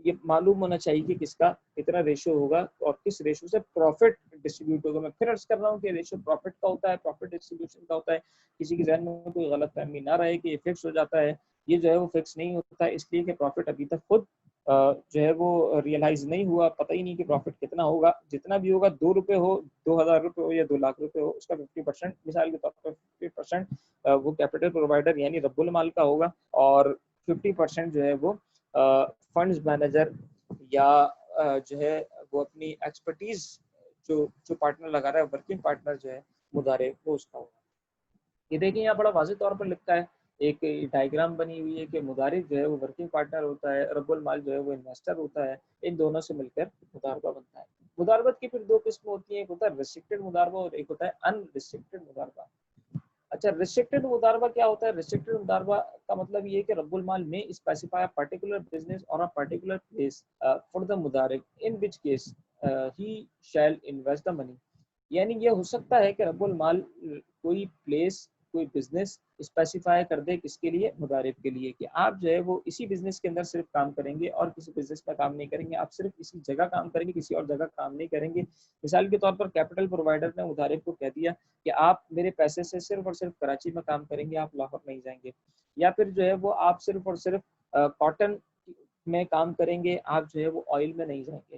یہ معلوم ہونا چاہیے کہ کس کا کتنا ریشو ہوگا اور کس ریشو سے پروفٹ ڈسٹریبیوٹ ہوگا. میں پھر عرض کر رہا ہوں کہ ریشو پروفٹ کا ہوتا ہے, پروفٹ ڈسٹریبیوشن کا ہوتا ہے. کسی کے ذہن میں کوئی غلط فہمی نہ رہے کہ یہ فکس ہو جاتا ہے, یہ جو ہے وہ فکس نہیں ہوتا, اس لیے کہ پروفٹ ابھی تک خود جو ہے وہ ریئلائز نہیں ہوا, پتہ ہی نہیں کہ پروفٹ کتنا ہوگا. جتنا بھی ہوگا 2 روپے ہو, 2,000 روپے ہو یا 2 لاکھ روپے ہو, اس کا 50% مثال کے طور پر 50% وہ کیپٹل پرووائڈر یعنی رب المال کا ہوگا, اور 50% جو ہے وہ فنڈز مینیجر یا جو ہے وہ اپنی ایکسپرٹیز جو پارٹنر لگا رہا ہے, ورکنگ پارٹنر جو ہے مدارب, وہ اس کا ہوگا. یہ دیکھیں یہاں بڑا واضح طور پر لکھتا ہے, ایک ڈائیگرام بنی ہوئی ہے کہ مدارب جو ہے وہ ورکنگ پارٹنر ہوتا ہے, رب المال جو ہے وہ انویسٹر ہوتا ہے. ان دونوں سے مل کر مداربہ بنتا ہے. مداربت کی پھر 2 قسم ہوتی ہیں, ایک ہوتا ہے ریسٹرکٹڈ مداربہ اور ایک ہوتا ہے ان ریسٹرکٹڈ مداربہ. اچھا ریسٹرکٹڈ مداربہ کیا ہوتا ہے؟ ریسٹرکٹڈ مداربہ کا مطلب یہ ہے کہ رب المال میں اسپیسیفائی پرٹیکولر بزنس اور پرٹیکولر پلیس فار دا مدارب in which case he shall invest the money. یعنی یہ ہو سکتا ہے کہ رب المال کوئی پلیس کوئی بزنس اسپیسیفائی کر دے کس کے لیے؟ مدارب کے لیے, کہ آپ جو ہے وہ اسی بزنس کے اندر صرف کام کریں گے اور کسی بزنس میں کام نہیں کریں گے, آپ صرف اسی جگہ کام کریں گے, کسی اور جگہ کام نہیں کریں گے. مثال کے طور پر کیپٹل پرووائڈر نے مدارب کو کہہ دیا کہ آپ میرے پیسے سے صرف اور صرف کراچی میں کام کریں گے, آپ لاہور نہیں جائیں گے. یا پھر جو ہے وہ آپ صرف اور صرف کاٹن میں کام کریں گے, آپ جو ہے وہ آئل میں نہیں جائیں گے.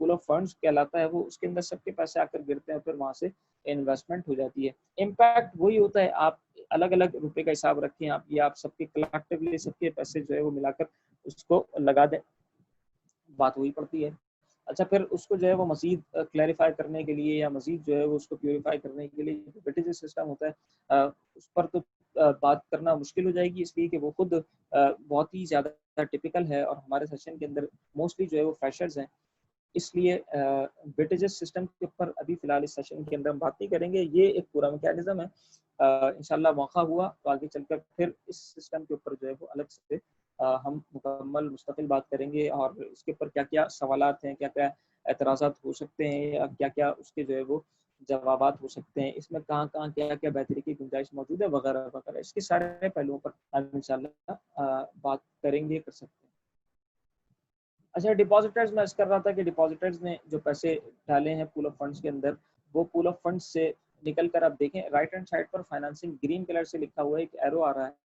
پول آف فنڈس کہلاتا ہے وہ، اس کے اندر سب کے پیسے آ کر گرتے ہیں، پھر وہاں سے انویسٹمنٹ ہو جاتی ہے. امپیکٹ وہی ہوتا ہے، آپ الگ الگ روپے کا حساب رکھیں آپ، یا آپ سب کے کلیکٹیولی سب کے پیسے جو ہے وہ ملا کر اس کو لگا دیں، بات وہی پڑتی ہے. اچھا پھر اس کو جو ہے وہ مزید کلیریفائی کرنے کے لیے یا مزید جو ہے وہ اس کو پیوریفائی کرنے کے لیے بیٹیج سسٹم ہوتا ہے، اس پر تو بات کرنا مشکل ہو جائے گی، اس لیے کہ وہ خود بہت ہی زیادہ ٹپیکل ہے، اور ہمارے سیشن کے اندر موسٹلی جو ہے وہ فریشرز ہیں، اس لیے بیٹیج سسٹم کے اوپر ابھی فی الحال اس سیشن کے اندر ہم بات نہیں کریں گے. یہ ایک پورا میکینزم ہے، انشاءاللہ موقع ہوا تو آگے چل کر پھر اس سسٹم کے اوپر جو ہے وہ الگ سے ہم مکمل مستقل بات کریں گے، اور اس کے اوپر کیا کیا سوالات ہیں، کیا کیا اعتراضات ہو سکتے ہیں، یا کیا کیا اس کے جو ہے وہ جوابات ہو سکتے ہیں، اس میں کہاں کہاں کیا کیا بہتری کی گنجائش موجود ہے وغیرہ وغیرہ، اس کے سارے پہلوؤں پر ہم انشاءاللہ بات کریں گے، کر سکتے ہیں. اچھا ڈپازیٹرز میں اس کر رہا تھا کہ ڈپازیٹرز نے جو پیسے ڈالے ہیں پول آف فنڈس کے اندر، وہ پول آف فنڈس سے نکل کر آپ دیکھیں رائٹ ہینڈ سائڈ پر فائنانسنگ گرین کلر سے لکھا ہوا ہے، ایک ایرو آ رہا ہے،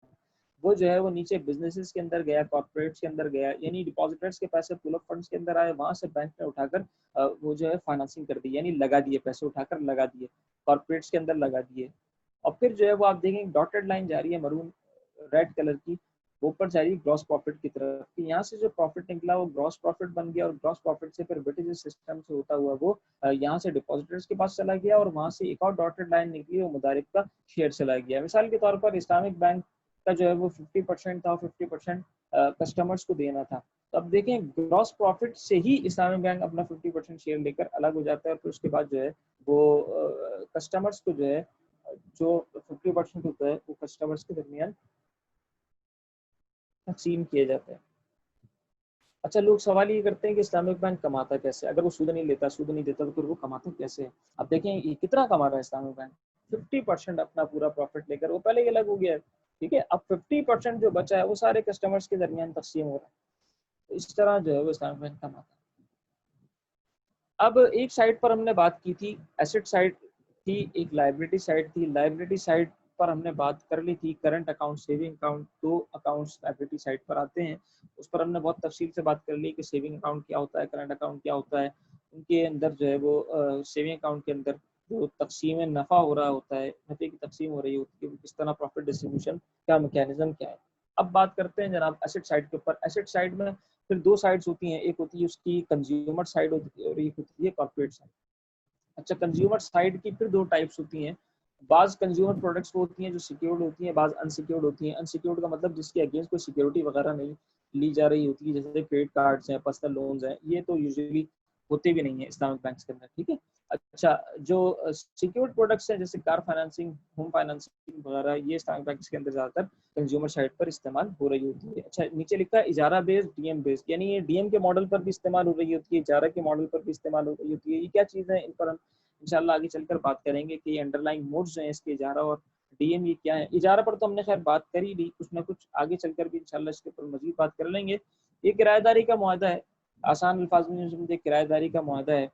وہ جو ہے وہ نیچے بزنسز کے اندر گیا، کارپوریٹس کے اندر گیا، یعنی ڈپازیٹرز کے پیسے پول آف فنڈس کے اندر آئے، وہاں سے بینک نے اٹھا کر وہ جو ہے فائنانسنگ کر دی، یعنی لگا دیے، پیسے اٹھا کر لگا دیے، کارپوریٹس کے اندر لگا دیے. اور پھر جو ہے وہ آپ دیکھیں ڈاٹڈ لائن جا رہی ہے مرون ریڈ کلر کی، وہ اوپر جا رہی ہے گراس پروفٹ کی طرف، کہ یہاں سے جو پروفٹ نکلا وہ گراس پروفٹ بن گیا، اور گراس پروفٹ سے پھر بیٹیج سسٹم سے ہوتا ہوا وہ یہاں سے ڈپازیٹرز کے پاس چلا گیا، اور وہاں سے ایک اور ڈاٹڈ لائن نکلی وہ مدارک کا شیئر چلا گیا. مثال کے طور پر اسلامک بینک کا جو ہے وہ 50% تھا، 50% کسٹمرز کو دینا تھا. تو اب دیکھیں گراس پروفٹ سے ہی اسلامک بینک اپنا 50% شیئر لے کر الگ ہو جاتا ہے، اور پھر اس کے بعد جو ہے وہ کسٹمرز کو جو ہے جو 50% ہوتا ہے وہ کسٹمرز کے درمیان تقسیم کیے جاتے ہیں. اچھا لوگ سوال یہ کرتے ہیں کہ اسلامک بینک کماتا کیسے، اگر وہ سود نہیں لیتا، سود نہیں دیتا، تو پھر وہ کماتا کیسے؟ اب دیکھیں یہ کتنا کما رہا ہے اسلامک بینک، 50% اپنا پورا پروفٹ لے کر، وہ پہلے ہی الگ ہو گیا ہے، ٹھیک ہے. اب 50% جو بچا ہے وہ سارے کسٹمرز کے درمیان تقسیم ہو رہا ہے، اس طرح جو ہے وہ اسلامک بینک کماتا ہے. اب ایک سائڈ پر ہم نے بات کی تھی ایسٹ سائڈ تھی، ایک لائبلٹی سائڈ تھی. لائبلٹی سائڈ پر ہم نے بات کر لی تھی کرنٹ اکاؤنٹ، سیونگ اکاؤنٹ، دو اکاؤنٹس لائبلٹی سائڈ پر آتے ہیں، اس پر ہم نے بہت تفصیل سے بات کر لی کہ سیونگ اکاؤنٹ کیا ہوتا ہے، کرنٹ اکاؤنٹ کیا ہوتا ہے. ان کے اندر جو ہے وہ سیونگ اکاؤنٹ کے اندر جو تقسیم نفع ہو رہا ہوتا ہے، نفع کی تقسیم ہو رہی ہوتی ہے، کس طرح پروفٹ ڈسٹریبیوشن کا میکینزم کیا ہے. اب بات کرتے ہیں جناب ایسٹ سائڈ کے اوپر. ایسٹ سائڈ میں پھر دو سائڈز ہوتی ہیں، ایک ہوتی ہے اس کی کنزیومر سائڈ ہوتی ہے، اور ایک ہوتی ہے کارپوریٹ سائڈ. اچھا کنزیومر سائڈ کی پھر دو ٹائپس ہوتی ہیں. بعض کنزیومر پروڈکٹس ہوتی ہیں جو سیکیورڈ ہوتی ہیں، بعض انسیکیورڈ ہوتی ہیں. انسیکیورڈ کا مطلب جس کے اگینسٹ کوئی سیکیورٹی وغیرہ نہیں لی جا رہی ہوتی ہے، جیسے کریڈٹ کارڈز ہیں، پرسنل لونز ہیں، یہ تو یوزلی ہوتے بھی نہیں ہیں اسلامک بینکس کے اندر، ٹھیک ہے. اچھا جو سیکیورڈ پروڈکٹس ہیں جیسے کار فائنانسنگ، ہوم فائنانسنگ وغیرہ، یہ اسلامک بینکس کے اندر زیادہ تر کنزیومر سائڈ پر استعمال ہو رہی ہوتی ہے. اچھا نیچے لکھا ہے اجارہ بیسڈ، ڈی ایم بیسڈ، یعنی یہ ڈی ایم کے ماڈل پر بھی استعمال ہو رہی ہوتی ہے، اجارہ کے ماڈل پر بھی استعمال ہو رہی ہوتی ہے. یہ کیا چیزیں ہیں، ان پر ہم انشاءاللہ آگے چل کر بات کریں گے کہ یہ انڈر لائن موڈز ہیں اس کے، اجارہ اور ڈی ایم یہ کیا ہے. اجارہ پر تو ہم نے خیر بات کر ہی لی، کچھ نہ کچھ آگے چل کر بھی انشاءاللہ اس کے اوپر مزید بات کر لیں گے. یہ کرایہ داری کا معاہدہ ہے، آسان الفاظ میں سمجھے کرایہ داری کا معاہدہ ہے.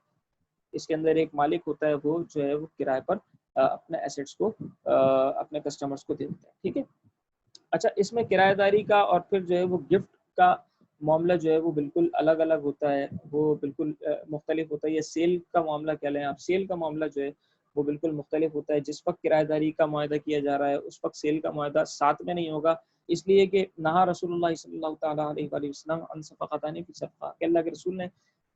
اس کے اندر ایک مالک ہوتا ہے، وہ جو ہے وہ کرائے پر اپنے ایسیٹس کو اپنے کسٹمرز کو دیتا ہے، ٹھیک ہے. اچھا اس میں کرایہ داری کا اور پھر جو ہے وہ گفٹ کا معاملہ جو ہے وہ بالکل الگ الگ ہوتا ہے، وہ بالکل مختلف ہوتا ہے. یہ سیل کا معاملہ کہہ لیں آپ، سیل کا معاملہ جو ہے وہ بالکل مختلف ہوتا ہے. جس وقت کرایہ داری کا معاہدہ کیا جا رہا ہے اس وقت سیل کا معاہدہ ساتھ میں نہیں ہوگا، اس لیے کہ نہا رسول اللہ صلی اللہ تعالیٰ علیہ وآلہ وسلم عن صفقتین فی صفقہ، کہ اللہ کے رسول نے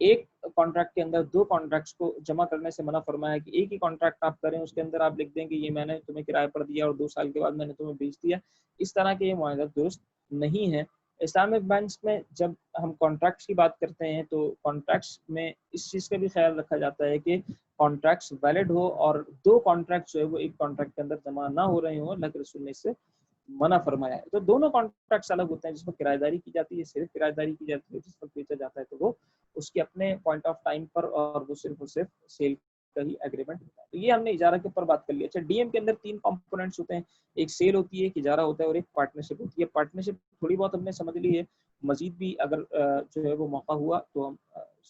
ایک کانٹریکٹ کے اندر دو کانٹریکٹس کو جمع کرنے سے منع فرمایا کہ ایک ہی کانٹریکٹ آپ کریں، اس کے اندر آپ لکھ دیں کہ یہ میں نے تمہیں کرائے پر دیا اور 2 سال کے بعد میں نے تمہیں بیچ دیا. اس طرح کے یہ معاہدہ درست نہیں ہے. اسلامک بینکس میں جب ہم کانٹریکٹس کی بات کرتے ہیں تو کانٹریکٹس میں اس چیز کا بھی خیال رکھا جاتا ہے کہ کانٹریکٹس ویلڈ ہو، اور دو کانٹریکٹس جو ہے وہ ایک کانٹریکٹ کے اندر جمع نہ ہو رہے ہوں. اللہ کے رسول نے اس سے منع فرمایا ہے. تو دونوں کانٹریکٹس الگ ہوتے ہیں، جس میں کرایہ داری کی جاتی ہے صرف کرایہ داری کی جاتی ہے، جس پر بیچا جاتا ہے تو وہ اس کے اپنے پوائنٹ آف ٹائم پر، اور وہ صرف اور صرف سیل کا ہی ایگریمنٹ ہوتا ہے. تو یہ ہم نے اجارہ کے اوپر بات کر لی. اچھا ڈی ایم کے اندر 3 کمپوننٹس ہوتے ہیں، ایک سیل ہوتی ہے، ایک اجارہ ہوتا ہے، اور ایک پارٹنرشپ ہوتی ہے. پارٹنرشپ تھوڑی بہت ہم نے سمجھ لی ہے، مزید بھی اگر جو ہے وہ موقع ہوا تو ہم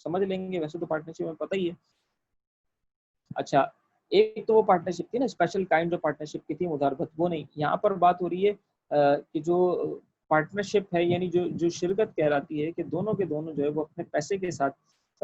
سمجھ لیں گے، ویسے تو پارٹنرشپ میں پتہ ہی ہے. اچھا ایک تو وہ پارٹنرشپ تھی نا اسپیشل کائنڈ جو پارٹنرشپ کی تھی مداربت، وہ نہیں. یہاں پر بات ہو رہی ہے کہ جو پارٹنرشپ ہے، یعنی جو شرکت کہلاتی ہے کہ دونوں کے دونوں جو ہے وہ اپنے پیسے کے ساتھ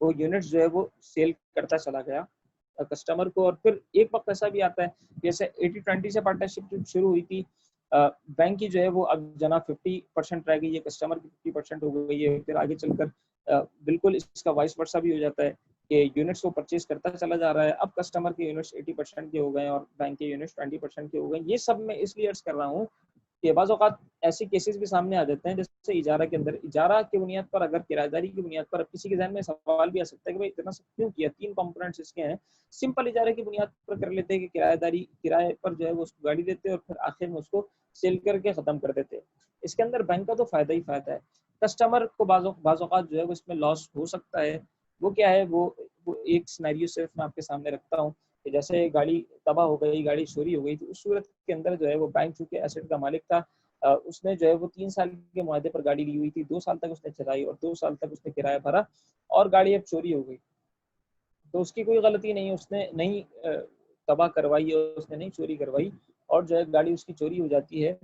وہ یونٹس جو ہے وہ سیل کرتا چلا گیا کسٹمر کو. اور پھر ایک وقت ایسا بھی آتا ہے جیسے 80-20 سے پارٹنرشپ شروع ہوئی تھی, بینک کی جو ہے وہ اب جناب 50% رہ گئی ہے, کسٹمر کی 50% ہو گئی ہے. پھر آگے چل کر بالکل اس کا وائس ورثہ بھی ہو جاتا ہے کہ یونٹس کو پرچیز کرتا چلا جا رہا ہے. اب کسٹمر کے یونٹس 80% کے ہو گئے ہیں اور بینک کے یونٹس 20% کے ہو گئے ہیں. یہ سب میں اس لیے عرض کر رہا ہوں کہ بعض اوقات ایسے کیسز بھی سامنے آ جاتے ہیں جیسے اجارہ کے اندر, اجارہ کی بنیاد پر اگر کرایہ داری کی بنیاد پر کسی کے ذہن میں سوال بھی آ سکتا ہے کہ بھائی اتنا سب کیوں کیا, 3 کمپوننٹس اس کے ہیں. سمپل اجارے کی بنیاد پر کر لیتے ہیں کہ کرایہ داری کرائے پر جو ہے وہ اس کو گاڑی دیتے اور پھر آخر میں اس کو سیل کر کے ختم کر دیتے. اس کے اندر بینک کا تو فائدہ ہی فائدہ ہے. کسٹمر کو بعض اوقات جو ہے وہ اس میں لاس ہو سکتا ہے. وہ کیا ہے, وہ ایک سینیریو صرف میں آپ کے سامنے رکھتا ہوں کہ جیسے گاڑی تباہ ہو گئی, گاڑی چوری ہو گئی, تو اس صورت کے اندر جو ہے وہ بینک چونکہ ایسٹ کا مالک تھا, اس نے جو ہے وہ 3 سال کے معاہدے پر گاڑی لی ہوئی تھی, 2 سال تک اس نے چلائی اور 2 سال تک اس نے کرایہ بھرا, اور گاڑی اب چوری ہو گئی. تو اس کی کوئی غلطی نہیں, اس نے نہیں تباہ کروائی اور اس نے نہیں چوری کروائی, اور جو ہے گاڑی اس کی چوری ہو جاتی ہے.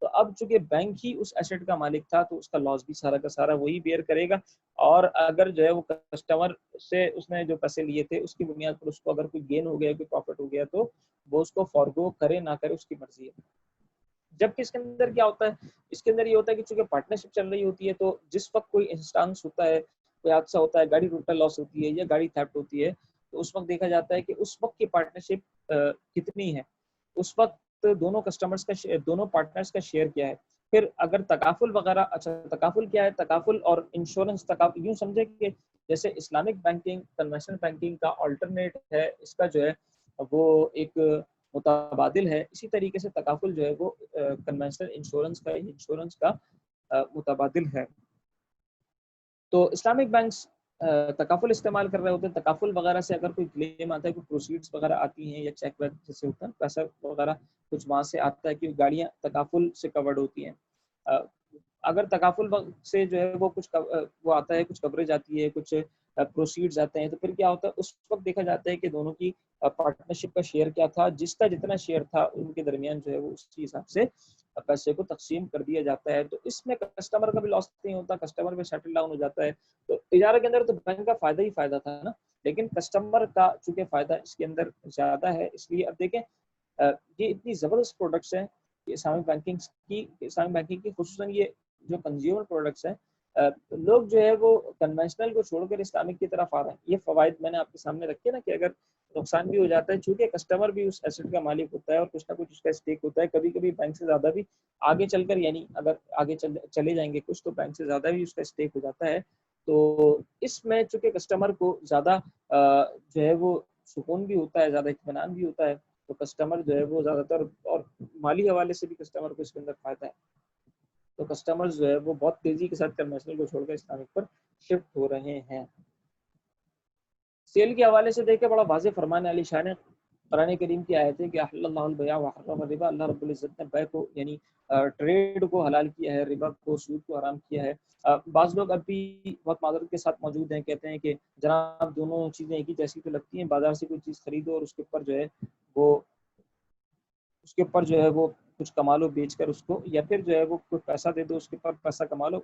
تو اب چونکہ بینک ہی اس ایسٹ کا مالک تھا تو اس کا لاس بھی سارا کا سارا وہی بیئر کرے گا. اور اگر جو ہے وہ کسٹمر سے اس نے جو پیسے لیے تھے اس کی بنیاد پر اس کو اگر کوئی گین ہو گیا, کوئی پروفٹ ہو گیا, تو وہ اس کو فارگو کرے نہ کرے اس کی مرضی ہے. جبکہ اس کے اندر کیا ہوتا ہے, اس کے اندر یہ ہوتا ہے کہ چونکہ پارٹنرشپ چل رہی ہوتی ہے تو جس وقت کوئی انسٹانس ہوتا ہے, کوئی حادثہ ہوتا ہے, گاڑی ٹوٹل لاس ہوتی ہے یا گاڑی تھیفٹ ہوتی ہے, تو اس وقت دیکھا جاتا ہے کہ اس وقت کی پارٹنرشپ کتنی ہے, اس وقت دونوں کسٹمرز کا دونوں پارٹنرز کا شیئر کیا ہے. پھر اگر تکافل وغیرہ, اچھا تکافل کیا ہے, تکافل اور انشورنس, تکافل یوں سمجھے کہ جیسے اسلامک بینکنگ کنونشنل بینکنگ کا آلٹرنیٹ ہے, اس کا جو ہے وہ ایک متبادل ہے, اسی طریقے سے تکافل جو ہے وہ کنونشنل انشورنس کا متبادل ہے. تو اسلامک بینکس تکافل استعمال کر رہے ہوتے ہیں. تکافل وغیرہ سے اگر کوئی کلیم آتا ہے, کوئی پروسیڈز وغیرہ آتی ہیں یا چیک ویک جیسے ہوتا ہے, پیسہ وغیرہ کچھ وہاں سے آتا ہے کہ گاڑیاں تکافل سے کورڈ ہوتی ہیں. اگر تکافل سے جو ہے وہ کچھ وہ آتا ہے, کچھ کوریج آتی ہے, کچھ پروسیڈز آتے ہیں, تو پھر کیا ہوتا ہے, اس وقت دیکھا جاتا ہے کہ دونوں کی پارٹنرشپ کا شیئر کیا تھا, جس کا جتنا شیئر تھا ان کے درمیان جو ہے وہ اسی حساب سے پیسے کو تقسیم کر دیا جاتا ہے. تو اس میں کسٹمر کا بھی لاس نہیں ہوتا, کسٹمر میں سیٹل ڈاؤن ہو جاتا ہے. تو اجارہ کے اندر تو بینک کا فائدہ ہی فائدہ تھا نا, لیکن کسٹمر کا چونکہ فائدہ اس کے اندر زیادہ ہے, اس لیے اب دیکھیں یہ اتنی زبردست پروڈکٹس ہیں اسلامک بینکنگ کی, خصوصاً یہ جو کنزیومر پروڈکٹس ہیں, لوگ جو ہے وہ کنونشنل کو چھوڑ کر اسلامک کی طرف آ رہے ہیں. یہ فوائد میں نے آپ کے سامنے رکھے نا کہ اگر نقصان بھی ہو جاتا ہے, چونکہ کسٹمر بھی اس ایسٹ کا مالک ہوتا ہے اور کچھ نہ کچھ اس کا اسٹیک ہوتا ہے, کبھی کبھی بینک سے زیادہ بھی آگے چل کر, یعنی اگر آگے چلے جائیں گے کچھ تو بینک سے زیادہ بھی اس کا اسٹیک ہو جاتا ہے. تو اس میں چونکہ کسٹمر کو زیادہ جو ہے وہ سکون بھی ہوتا ہے, زیادہ اطمینان بھی ہوتا ہے, تو کسٹمر جو ہے وہ زیادہ تر, اور مالی حوالے سے بھی کسٹمر کو اس کے اندر فائدہ ہے. تو کسٹمر جو ہے وہ بہت تیزی کے ساتھ کنونشنل کو چھوڑ کر اسلامک پر شفٹ ہو رہے ہیں. سیل کے حوالے سے دیکھیں بڑا واضح فرمان علی شان قرآن کریم کی آیت ہے کہ احل اللہ البیع وحرم الربا, اللہ رب العزت نے بیع کو یعنی ٹریڈ کو حلال کیا ہے, ربا کو, سود کو حرام کیا ہے. بعض لوگ ابھی بہت معذرت کے ساتھ موجود ہیں, کہتے ہیں کہ جناب دونوں چیزیں ایک ہی جیسی تو لگتی ہیں, بازار سے کوئی چیز خریدو اور اس کے اوپر جو ہے وہ کچھ کما لو بیچ کر اس کو, یا پھر جو ہے وہ کچھ پیسہ دے دو اس کے اوپر پیسہ کما لو.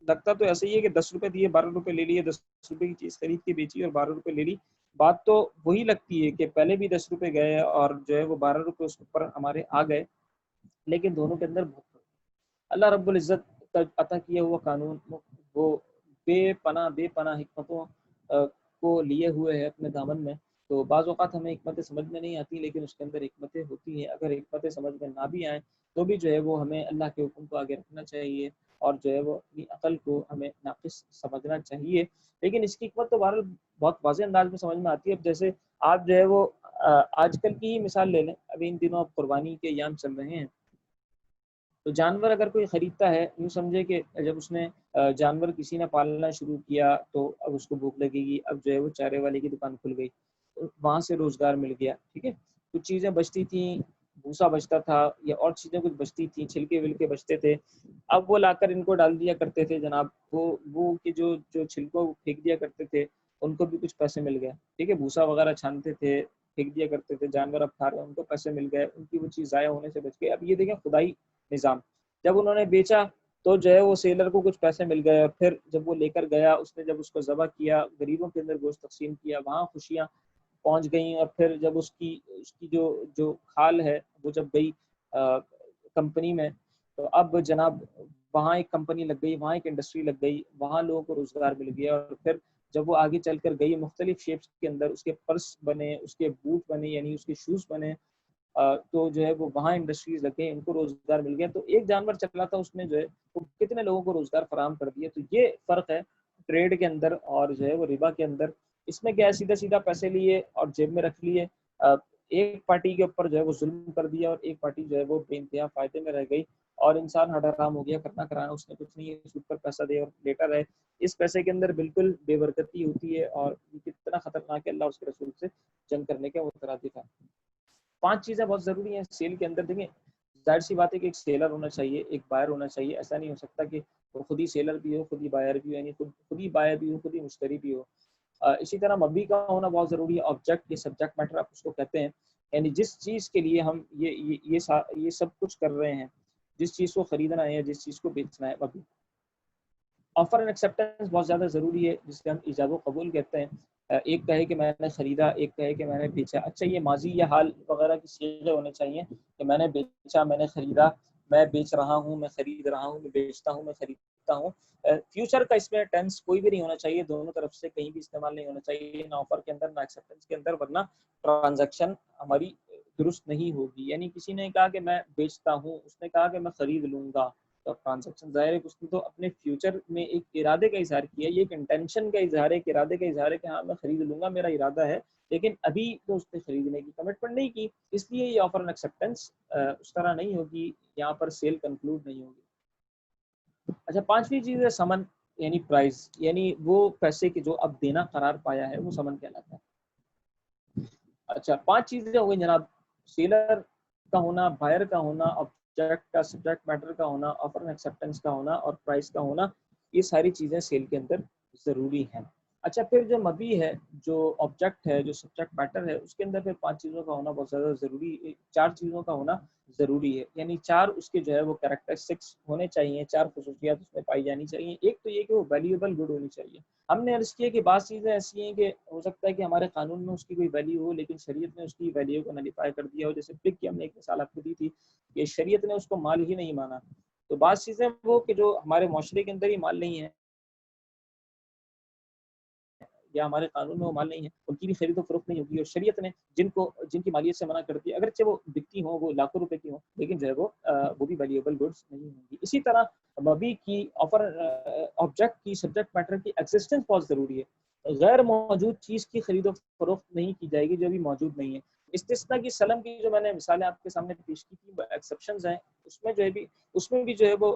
لگتا تو ایسا ہی ہے کہ 10 روپے دیے 12 روپے لے لیے, 10 روپے کی چیز خرید کے بیچی اور 12 روپے لے لی. بات تو وہی لگتی ہے کہ پہلے بھی 10 روپے گئے اور جو ہے وہ 12 روپے اس پر ہمارے آ گئے, لیکن دونوں کے اندر بہت اللہ رب العزت عطا کیا ہوا قانون وہ بے پناہ حکمتوں کو لیے ہوئے ہے اپنے دامن میں. تو بعض اوقات ہمیں حکمتیں سمجھ میں نہیں آتی, لیکن اس کے اندر حکمتیں ہوتی ہیں. اگر حکمتیں سمجھ میں نہ بھی آئیں تو بھی جو ہے وہ ہمیں اللہ کے حکم کو آگے رکھنا چاہیے, اور جو ہے وہ اپنی عقل کو ہمیں ناقص سمجھنا چاہیے. لیکن اس کی حکمت تو بہرحال بہت واضح انداز میں سمجھ میں آتی ہے. اب جیسے آپ جو ہے وہ آج کل کی ہی مثال لے لیں, ابھی ان دنوں اب قربانی کے ایام چل رہے ہیں, تو جانور اگر کوئی خریدتا ہے, یوں سمجھے کہ جب اس نے جانور کسی نے پالنا شروع کیا تو اب اس کو بھوک لگے گی, اب جو ہے وہ چارے والے کی دکان کھل گئی, وہاں سے روزگار مل گیا, ٹھیک ہے. کچھ چیزیں بچتی تھیں, بھوسا بچتا تھا یا اور چیزیں کچھ بچتی تھیں, چھلکے ولکے بچتے تھے, اب وہ لا کر ان کو ڈال دیا کرتے تھے جناب. وہ کہ جو چھلکوں پھینک دیا کرتے تھے ان کو بھی کچھ پیسے مل گئے, ٹھیک ہے. بھوسا وغیرہ چھانتے تھے, پھینک دیا کرتے تھے, جانور اب کھا رہے ہیں, ان کو پیسے مل گئے, ان کی وہ چیز ضائع ہونے سے بچ گئی. اب یہ دیکھیں خدائی نظام, جب انہوں نے بیچا تو جو ہے وہ سیلر کو کچھ پیسے مل گئے، اور پھر جب وہ لے کر گیا، اس نے جب اس کو ذبح کیا، غریبوں کے اندر گوشت تقسیم کیا، وہاں خوشیاں پہنچ گئیں، اور پھر جب اس کی جو کھال ہے وہ جب گئی کمپنی میں، تو اب جناب وہاں ایک کمپنی لگ گئی، وہاں ایک انڈسٹری لگ گئی، وہاں لوگوں کو روزگار مل گیا، اور پھر جب وہ آگے چل کر گئی مختلف شیپس کے اندر اس کے پرس بنے، اس کے بوٹ بنے، یعنی اس کے شوز بنے، تو جو ہے وہ وہاں انڈسٹریز لگ گئی، ان کو روزگار مل گیا۔ تو ایک جانور چلا تھا، اس نے جو ہے وہ کتنے لوگوں کو روزگار فراہم کر دیا۔ تو یہ فرق ہے ٹریڈ کے اندر اور جو ہے وہ ربا کے اندر۔ اس میں کیا ہے، سیدھا سیدھا پیسے لیے اور جیب میں رکھ لیے، ایک پارٹی کے اوپر جو ہے وہ ظلم کر دیا، اور ایک پارٹی جو ہے وہ بے انتہا فائدے میں رہ گئی، اور انسان حرام ہو گیا، کرنا کرانا اس نے کچھ نہیں ہے، سود پر پیسہ دے اور لیٹا رہے۔ اس پیسے کے اندر بالکل بے برکتی ہوتی ہے، اور یہ کتنا خطرناک ہے، اللہ اس کے رسول سے جنگ کرنے کے مترادف ہے۔ 5 چیزیں بہت ضروری ہیں سیل کے اندر۔ دیکھیں ظاہر سی بات ہے کہ ایک سیلر ہونا چاہیے، ایک بائر ہونا چاہیے، ایسا نہیں ہو سکتا کہ وہ خود ہی سیلر بھی ہو، خود ہی بائر بھی ہو، یعنی خود ہی بائر بھی ہو، خود ہی مشتری بھی ہو۔ اسی طرح مبی کا ہونا بہت ضروری ہے، آبجیکٹ، یہ سبجیکٹ میٹر آپ اس کو کہتے ہیں، یعنی جس چیز کے لیے ہم یہ سب کچھ کر رہے ہیں، جس چیز کو خریدنا ہے، جس چیز کو بیچنا ہے، مبی۔ آفر اینڈ ایکسیپٹنس بہت زیادہ ضروری ہے، جس سے ہم ایجاب و قبول کہتے ہیں۔ ایک کہے کہ میں نے خریدا، ایک کہے کہ میں نے بیچا۔ اچھا یہ ماضی یا حال وغیرہ کی صیغے ہونے چاہیے کہ میں نے بیچا، میں نے خریدا، میں بیچ رہا ہوں، میں خرید رہا ہوں، میں بیچتا ہوں، میں خریدتا ہوں۔ فیوچر کا اس میں ٹینس کوئی بھی نہیں ہونا چاہیے، دونوں طرف سے کہیں بھی استعمال نہیں ہونا چاہیے، نہ آفر کے اندر نہ ایکسیپٹنس کے اندر، ورنہ ٹرانزیکشن ہماری درست نہیں ہوگی۔ یعنی کسی نے کہا کہ میں بیچتا ہوں، اس نے کہا کہ میں خرید لوں گا، تو ٹرانزیکشن ظاہر ہے کہ اس نے تو اپنے فیوچر میں ایک ارادے کا اظہار کیا، یہ ایک انٹینشن کا اظہار ہے، ایک ارادے کا اظہار ہے کہ ہاں میں خرید لوں گا، میرا ارادہ ہے، لیکن ابھی تو اس نے خریدنے کی کمٹمنٹ نہیں کی، اس لیے یہ آفر اینڈ ایکسیپٹنس اس طرح نہیں ہوگی، یہاں پر سیل کنکلوڈ نہیں ہوگی۔ اچھا 5ویں چیز ہے سمن، یعنی پرائز، یعنی وہ پیسے کی جو اب دینا قرار پایا ہے وہ سمن کہلاتا ہے۔ اچھا 5 چیزیں ہو گئی جناب، سیلر کا ہونا، بائر کا ہونا، آبجیکٹ کا، سبجیکٹ میٹر کا ہونا، آفر اینڈ ایکسیپٹنس کا ہونا، اور پرائس کا ہونا، یہ ساری چیزیں سیل کے اندر ضروری ہیں۔ اچھا پھر جو مبی ہے، جو آبجیکٹ ہے، جو سبجیکٹ میٹر ہے، اس کے اندر پھر 5 چیزوں کا ہونا بہت زیادہ ضروری، 4 چیزوں کا ہونا ضروری ہے، یعنی 4 اس کے جو ہے وہ کریکٹرسٹکس ہونے چاہیے، 4 خصوصیات اس میں پائی جانی چاہیے۔ ایک تو یہ کہ وہ ویلیویبل گڈ ہونی چاہیے۔ ہم نے عرض کیا کہ بعض چیزیں ایسی ہیں کہ ہو سکتا ہے کہ ہمارے قانون میں اس کی کوئی ویلیو ہو، لیکن شریعت نے اس کی ویلیو کو نلیفائی کر دیا ہو، جیسے پک کی ہم نے ایک مثال آپ کو دی تھی کہ شریعت نے اس کو مال ہی نہیں مانا۔ تو بعض چیزیں وہ کہ جو ہمارے معاشرے کے اندر ہی مال نہیں ہے، یا ہمارے قانون میں وہ مال نہیں ہے، ان کی بھی خرید و فروخت نہیں ہوگی، اور شریعت نے جن کی مالیت سے منع کر دیا، اگرچہ وہ بکتی ہوں، وہ لاکھوں روپے کی ہوں، لیکن جو ہے وہ بھی ویلیوبل گڈس نہیں ہوں گی۔ اسی طرح مبی کی، آفر آبجیکٹ کی، سبجیکٹ میٹر کی ایگزسٹنس بہت ضروری ہے۔ غیر موجود چیز کی خرید و فروخت نہیں کی جائے گی جو ابھی موجود نہیں ہے۔ استثناء کی سلم کی جو میں نے مثالیں آپ کے سامنے پیش کی تھی، ایکسیپشنز ہیں، اس میں بھی جو ہے وہ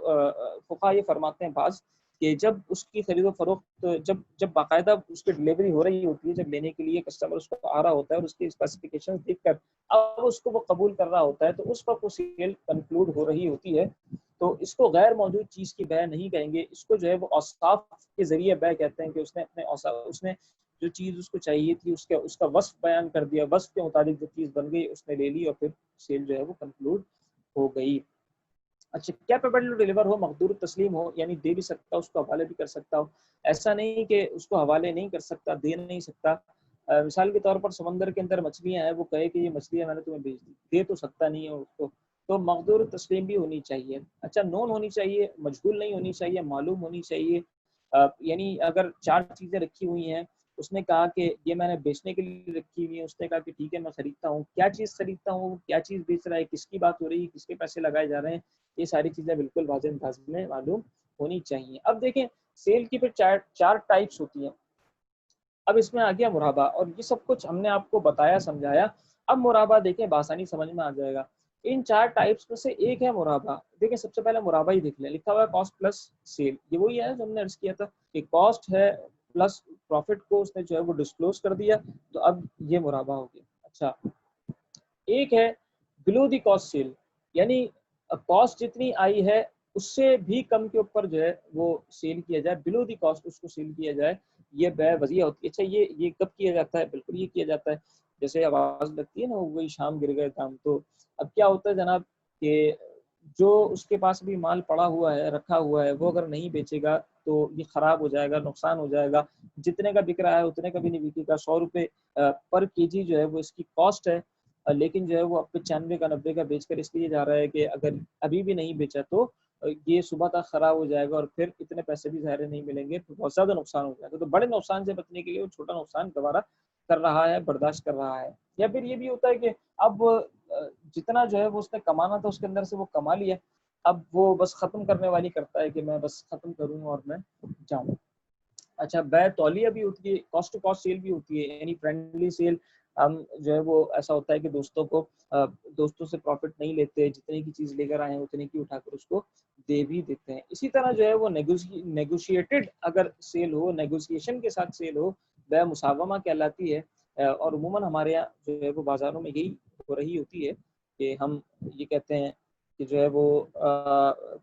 فقہا یہ فرماتے ہیں بعض کہ جب اس کی خرید و فروخت، جب باقاعدہ اس کی ڈلیوری ہو رہی ہوتی ہے، جب لینے کے لیے کسٹمر اس کو آ رہا ہوتا ہے اور اس کی اسپیسیفکیشن دیکھ کر اب اس کو وہ قبول کر رہا ہوتا ہے، تو اس وقت وہ سیل کنکلوڈ ہو رہی ہوتی ہے۔ تو اس کو غیر موجود چیز کی بیع نہیں کہیں گے، اس کو جو ہے وہ اوصاف کے ذریعے بیع کہتے ہیں کہ اس نے اپنے اوصاف، اس نے جو چیز اس کو چاہیے تھی اس کا وصف بیان کر دیا، وصف کے مطابق جو چیز بن گئی اس نے لے لی، اور پھر سیل جو ہے وہ کنکلوڈ ہو گئی۔ اچھا کیپیبل ٹو ڈیلیور ہو، مقدور تسلیم ہو، یعنی دے بھی سکتا، اس کو حوالے بھی کر سکتا ہو، ایسا نہیں کہ اس کو حوالے نہیں کر سکتا، دے نہیں سکتا۔ مثال کے طور پر سمندر کے اندر مچھلیاں ہیں، وہ کہے کہ یہ مچھلیاں میں نے تمہیں بھیج دی، دے تو سکتا نہیں ہے اس کو، تو مقدور تسلیم بھی ہونی چاہیے۔ اچھا نون ہونی چاہیے، مجهول نہیں ہونی چاہیے، معلوم ہونی چاہیے۔ یعنی اگر 4 چیزیں رکھی ہوئی ہیں، اس نے کہا کہ یہ میں نے بیچنے کے لیے رکھی ہوئی ہے، اس نے کہا کہ ٹھیک ہے میں خریدتا ہوں، کیا چیز خریدتا ہوں، کیا چیز بیچ رہا ہے، کس کی بات ہو رہی ہے، کس کے پیسے لگائے جا رہے ہیں، یہ ساری چیزیں بالکل واضح انداز میں معلوم ہونی چاہیے۔ اب دیکھیں سیل کی پھر 4 ٹائپس ہوتی ہیں۔ اب اس میں آ گیا مرابہ، اور یہ سب کچھ ہم نے آپ کو بتایا سمجھایا۔ اب مرابہ دیکھیں بآسانی سمجھ میں آ جائے گا۔ ان 4 ٹائپس میں سے ایک ہے مرابہ۔ دیکھیں سب سے پہلے مرابہ ہی دیکھ لیں، لکھا ہوا ہے کاسٹ پلس سیل، یہ وہی ہے جو ہم نے عرض کیا تھا کہ کاسٹ ہے پلس پروفٹ کو اس نے جو ہے وہ ڈسکلوز کر دیا، تو اب یہ مرابہ ہو گیا۔ اچھا ایک ہے بلو دی کاسٹ سیل، یعنی کاسٹ جتنی آئی ہے اس سے بھی کم کے اوپر جو ہے وہ سیل کیا جائے، بلو دی کاسٹ اس کو سیل کیا جائے، یہ بیع وضیع ہوتی ہے۔ اچھا یہ کب کیا جاتا ہے؟ بالکل یہ کیا جاتا ہے جیسے آواز لگتی ہے نا، وہی شام گر گئے دام۔ تو اب کیا ہوتا ہے جناب کہ جو اس کے پاس بھی مال پڑا ہوا ہے رکھا ہوا ہے وہ اگر نہیں بیچے گا تو یہ خراب ہو جائے گا، نقصان ہو جائے گا، جتنے کا بک رہا ہے اتنے کا بھی نہیں بکے گا۔ 100 روپے پر کے جی جو ہے وہ اس کی کاسٹ ہے، لیکن جو ہے وہ اب 95 کا 90 کا بیچ کر اس لیے جا رہا ہے کہ اگر ابھی بھی نہیں بیچا تو یہ صبح تک خراب ہو جائے گا اور پھر اتنے پیسے بھی ظاہر نہیں ملیں گے، تو بہت زیادہ نقصان ہو جائے گا۔ تو بڑے نقصان سے بچنے کے لیے وہ چھوٹا نقصان دوبارہ کر رہا ہے، برداشت کر رہا ہے۔ یا پھر یہ بھی ہوتا ہے کہ اب جتنا جو ہے وہ اس نے کمانا تھا اس کے اندر سے وہ کما لیا، اب وہ بس ختم کرنے والی کرتا ہے کہ میں بس ختم کروں اور میں جاؤں۔ اچھا، بے تولیہ بھی ہوتی ہے، کاسٹ ٹو کاسٹ سیل بھی ہوتی ہے، یعنی فرینڈلی سیل۔ ہم جو ہے وہ ایسا ہوتا ہے کہ دوستوں سے پروفٹ نہیں لیتے، جتنے کی چیز لے کر آئے ہیں اتنے کی اٹھا کر اس کو دے بھی دیتے ہیں۔ اسی طرح جو ہے وہ نیگوشیٹڈ اگر سیل ہو، نیگوشیشن کے ساتھ سیل ہو، بے مساومہ کہلاتی ہے۔ اور عموماً ہمارے یہاں جو ہے وہ بازاروں میں یہی ہو رہی ہوتی ہے کہ ہم یہ کہتے ہیں کہ جو ہے وہ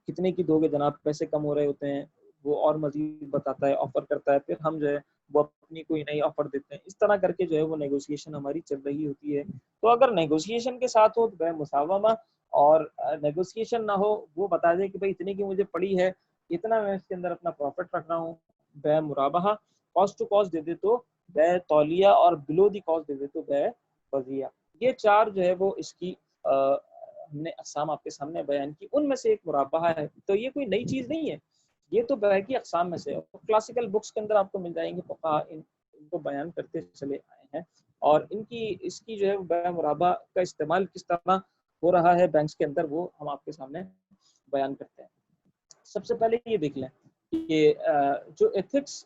کتنے کی دو گے جناب، پیسے کم ہو رہے ہوتے ہیں، وہ اور مزید بتاتا ہے، آفر کرتا ہے، پھر ہم جو ہے وہ اپنی کوئی نئی آفر دیتے ہیں۔ اس طرح کر کے جو ہے وہ نیگوشیشن ہماری چل رہی ہوتی ہے۔ تو اگر نیگوشیشن کے ساتھ ہو تو بے مساومہ، اور نیگوشیشن نہ ہو، وہ بتا دے کہ بھائی اتنے کی مجھے پڑی ہے، اتنا میں اس کے اندر اپنا پروفٹ رکھ رہا ہوں، بے مرابحہ، کاسٹ ٹو کاسٹ دے دے تو بے تولیہ، اور بلو دی کاسٹ دے دے تو بے وضیعہ۔ یہ چار جو ہے وہ اس کی ہم نے اقسام آپ کے سامنے بیان کی، ان میں سے ایک مرابحہ ہے۔ تو یہ کوئی نئی چیز نہیں ہے، یہ تو بے کی اقسام میں سے ہے، کلاسیکل بکس کے اندر آپ کو مل جائیں گے، فقہاء ان کو بیان کرتے چلے آئے ہیں۔ اور اس کی جو ہے بے مرابحہ کا استعمال کس طرح ہو رہا ہے بینکس کے اندر، وہ ہم آپ کے سامنے بیان کرتے ہیں۔ سب سے پہلے یہ دیکھ لیں کہ جو ایتھکس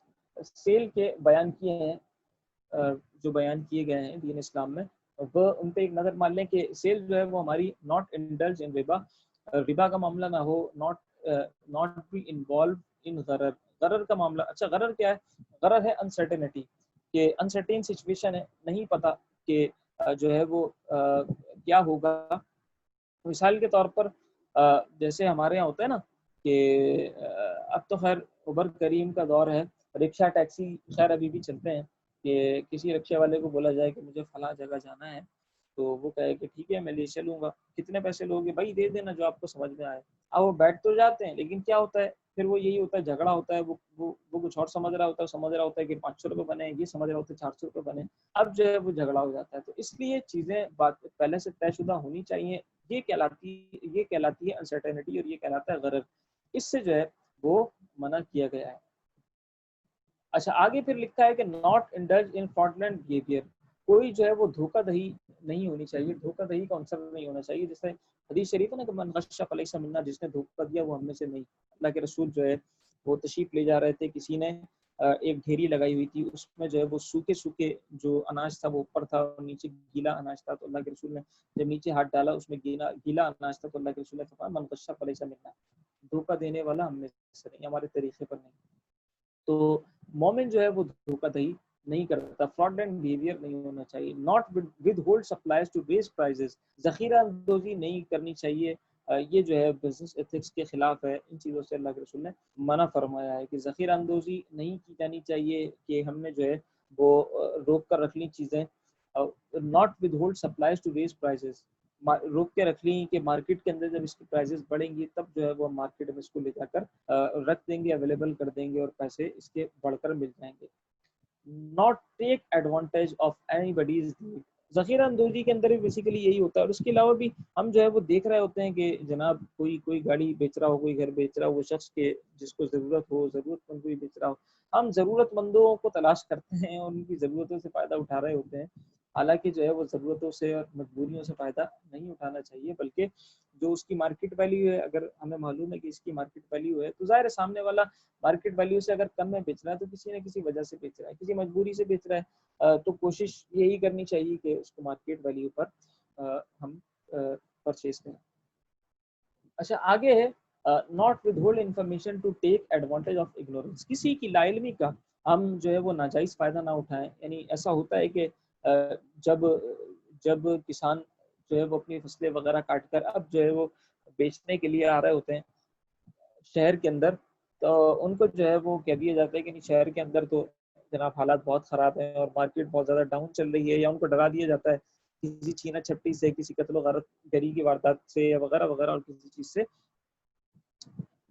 سیل کے بیان کیے ہیں، جو بیان کیے گئے ہیں دین اسلام میں، وہ ان پہ ایک نظر مار لیں کہ سیل جو ہے وہ ہماری ناٹ انڈلج ان ربا، ربا کا معاملہ نہ ہو، ناٹ بی انوالو ان غرر، غرر کا معاملہ۔ اچھا، غرر کیا ہے؟ غرر ہے انسرٹینٹی، کہ انسرٹین سچویشن ہے، نہیں پتہ کہ جو ہے وہ کیا ہوگا۔ مثال کے طور پر جیسے ہمارے یہاں ہوتا ہے نا کہ اب تو خیر اوبر کریم کا دور ہے، رکشہ ٹیکسی خیر ابھی بھی چلتے ہیں، کہ کسی رکشے والے کو بولا جائے کہ مجھے فلاں جگہ جانا ہے، تو وہ کہے کہ ٹھیک ہے میں لے چلوں گا، کتنے پیسے لوگے؟ بھائی دے دینا جو آپ کو سمجھ میں آئے۔ اب وہ بیٹھ تو جاتے ہیں، لیکن کیا ہوتا ہے پھر، وہ یہی ہوتا ہے، جھگڑا ہوتا ہے، وہ کچھ اور سمجھ رہا ہوتا ہے کہ 500 روپے بنے، یہ سمجھ رہا ہوتا ہے 400 روپے بنے، اب جو ہے وہ جھگڑا ہو جاتا ہے۔ تو اس لیے چیزیں پہلے سے طے شدہ ہونی چاہیے، یہ کہلاتی ہے انسرٹینٹی، اور یہ کہلاتا ہے غرر، اس سے جو ہے وہ منع کیا گیا ہے۔ اچھا، آگے پھر لکھا ہے کہ not indulge in fraudulent behavior، کوئی جو ہے وہ دھوکہ دہی نہیں ہونی چاہیے، دھوکہ دہی کا عنصر نہیں ہونا چاہیے۔ جیسے حدیث شریف ہے نا کہ من غش فلیس منا، جس نے دھوکہ دیا وہ ہم میں سے نہیں۔ اللہ کے رسول جو ہے وہ تشریف لے جا رہے تھے، کسی نے ایک ڈھیری لگائی ہوئی تھی، اس میں جو ہے وہ سوکھے جو اناج تھا وہ اوپر تھا اور نیچے گیلا اناج تھا، تو اللہ کے رسول نے جب نیچے ہاتھ ڈالا اس میں گیلا اناج تھا، تو اللہ کے رسول نے فرمایا من غش فلیس منا، دھوکہ دینے والا ہم میں سے نہیں، ہمارے طریقے پر نہیں۔ تو مومن جو ہے وہ دھوکہ دہی نہیں کرتا، fraudulent behavior نہیں ہونا چاہیے۔ not withhold supplies to raise prices، ذخیرہ اندوزی نہیں کرنی چاہیے، یہ جو ہے بزنس ایتھکس کے خلاف ہے، ان چیزوں سے اللہ کے رسول نے منع فرمایا ہے کہ ذخیرہ اندوزی نہیں کی جانی چاہیے، کہ ہم نے جو ہے وہ روک کر رکھ لی چیزیں۔ not withhold supplies to raise prices، روک کے رکھ لیں کہ مارکیٹ کے اندر جب اس کی پرائزز بڑھیں گی تب جو ہے وہ مارکیٹ میں اس کو لے جا کر رکھ دیں گے، اویلیبل کر دیں گے، اور پیسے اس کے بڑھ کر مل جائیں گے۔ not take advantage of anybody's need، ذخیرہ اندوزی کے اندر بھی بیسیکلی یہی ہوتا ہے۔ اور اس کے علاوہ بھی ہم جو ہے وہ دیکھ رہے ہوتے ہیں کہ جناب کوئی گاڑی بیچ رہا ہو، کوئی گھر بیچ رہا ہو، وہ شخص کے جس کو ضرورت ہو، ضرورت مند کوئی بیچ رہا ہو، ہم ضرورت مندوں کو تلاش کرتے ہیں اور ان کی ضرورتوں سے فائدہ اٹھا رہے ہوتے ہیں، حالانکہ جو ہے وہ ضرورتوں سے اور مجبوریوں سے فائدہ نہیں اٹھانا چاہیے، بلکہ جو اس کی مارکیٹ ویلیو ہے، اگر ہمیں معلوم ہے کہ اس کی مارکیٹ ویلیو ہے، تو ظاہر ہے سامنے والا مارکیٹ ویلیو سے اگر کم میں بیچ رہا ہے تو کسی نہ کسی وجہ سے بیچ رہا ہے، کسی مجبوری سے بیچ رہا ہے، تو کوشش یہی کرنی چاہیے کہ اس کو مارکیٹ ویلیو پر ہم پرچیز کریں۔ اچھا، آگے ہے not withhold information to take advantage of ignorance, کسی کی لا علمی کا ہم جو ہے وہ ناجائز فائدہ نہ اٹھائیں۔ یعنی ایسا ہوتا ہے کہ جب کسان جو ہے وہ اپنی فصلیں وغیرہ کاٹ کر اب جو ہے وہ بیچنے کے لیے آ رہے ہوتے ہیں شہر کے اندر، تو ان کو جو ہے وہ کہہ دیا جاتا ہے کہ نہیں، شہر کے اندر تو جناب حالات بہت خراب ہیں اور مارکیٹ بہت زیادہ ڈاؤن چل رہی ہے، یا ان کو ڈرا دیا جاتا ہے کسی چھینا چھپٹی سے, کسی قتل و غارت گری کی واردات سے یا وغیرہ وغیرہ اور کسی چیز سے.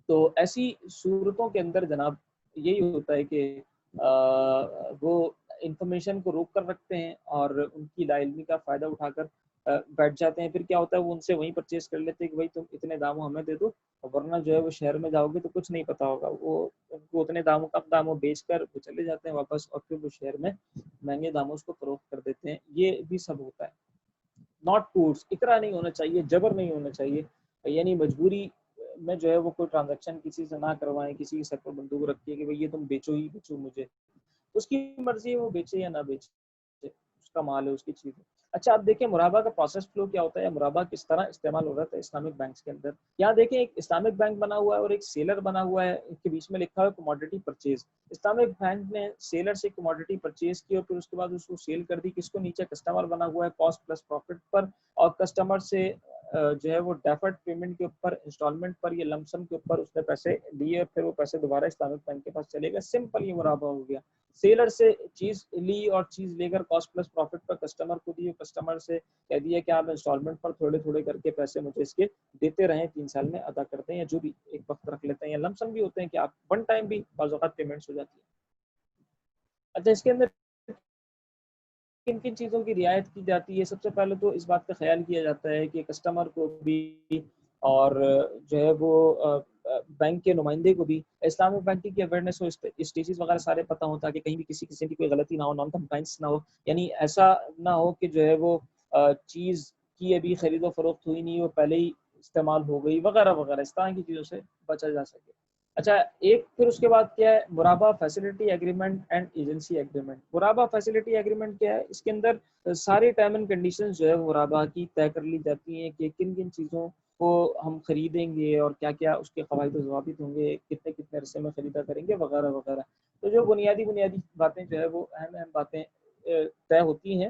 تو ایسی صورتوں کے اندر جناب یہی ہوتا ہے کہ وہ انفارمیشن کو روک کر رکھتے ہیں اور ان کی لا علمی کا فائدہ اٹھا کر بیٹھ جاتے ہیں. پھر کیا ہوتا ہے, وہ ان سے وہیں پرچیز کر لیتے ہیں کہ بھائی تم اتنے داموں ہمیں دے دو, ورنہ جو ہے وہ شہر میں جاؤ گے تو کچھ نہیں پتا ہوگا. وہ ان کو اتنے داموں کم داموں بیچ کر وہ چلے جاتے ہیں واپس, اور پھر وہ شہر میں مہنگے داموں اس کو فروخت کر دیتے ہیں. یہ بھی سب ہوتا ہے. ناٹ فورس, اقرا نہیں ہونا چاہیے, جبر نہیں ہونا چاہیے, یعنی مجبوری میں جو ہے وہ کوئی ٹرانزیکشن کسی سے نہ کروائیں, کسی کے سر پر بندوق رکھیے کہ بھائی یہ تم بیچو ہی بیچو مجھے, اس کی مرضی ہے وہ بیچے یا نہ بیچے, اس کا مال ہے, اس کی چیز ہے. اچھا آپ دیکھیں مرابہ کا پروسیس فلو کیا ہوتا ہے, مرابہ کس طرح استعمال ہو رہا تھا اسلامک بینکس کے اندر. یہاں دیکھیں ایک اسلامک بینک بنا ہوا ہے اور ایک سیلر بنا ہوا ہے, ان کے بیچ میں لکھا ہوا ہے کموڈٹی پرچیز. اسلامک بینک نے سیلر سے کموڈٹی پرچیز کی اور پھر اس کے بعد اس کو سیل کر دی. کس کو, نیچے کسٹمر بنا ہوا ہے کاسٹ پلس پروفٹ پر, اور کسٹمر سے جو ہے وہ ڈیفرڈ پیمنٹ کے اوپر, انسٹالمنٹ پر یا لمسم کے اوپر اس نے پیسے دیے اور پھر وہ پیسے دوبارہ اسلامک بینک کے پاس چلے گئے. سمپل یہ مرابہ ہو گیا. سیلر سے چیز لی اور چیز لے کر کاسٹ پلس پروفٹ پر کسٹمر کو دی, کسٹمر سے کہہ دیا کہ آپ انسٹالمنٹ پر تھوڑے تھوڑے کر کے پیسے مجھے اس کے دیتے رہیں, 3 سال میں ادا کرتے ہیں یا جو بھی ایک وقت رکھ لیتے ہیں, یا لمسم بھی ہوتے ہیں کہ آپ ون ٹائم بھی بعض اوقات پیمنٹس ہو جاتی ہے. اچھا اس کے اندر کن کن چیزوں کی رعایت کی جاتی ہے. سب سے پہلے تو اس بات کا خیال کیا جاتا ہے کہ کسٹمر کو بھی اور جو ہے وہ بینک کے نمائندے کو بھی اسلامک بینکنگ کی اویئرنیس ہو, اسٹیجز وغیرہ سارے پتہ ہو, تاکہ کہیں بھی کسی قسم کی کوئی غلطی نہ ہو, نان کمپلائنس نہ ہو. یعنی ایسا نہ ہو کہ جو ہے وہ چیز کی ابھی خرید و فروخت ہوئی نہیں, وہ پہلے ہی استعمال ہو گئی وغیرہ وغیرہ, اس طرح کی چیزوں سے بچا جا سکے. اچھا ایک پھر اس کے بعد کیا ہے, مرابہ facility agreement and agency agreement. مرابہ فیسلٹی ایگریمنٹ کیا ہے, اس کے اندر سارے ٹرم اینڈ کنڈیشنز جو ہے مرابہ کی طے کر لی جاتی ہیں کہ کن کن چیزوں کو ہم خریدیں گے اور کیا کیا اس کے قواعد و ضوابط ہوں گے, کتنے کتنے عرصے میں خریدا کریں گے وغیرہ وغیرہ. تو جو بنیادی باتیں جو ہے وہ اہم اہم باتیں طے ہوتی ہیں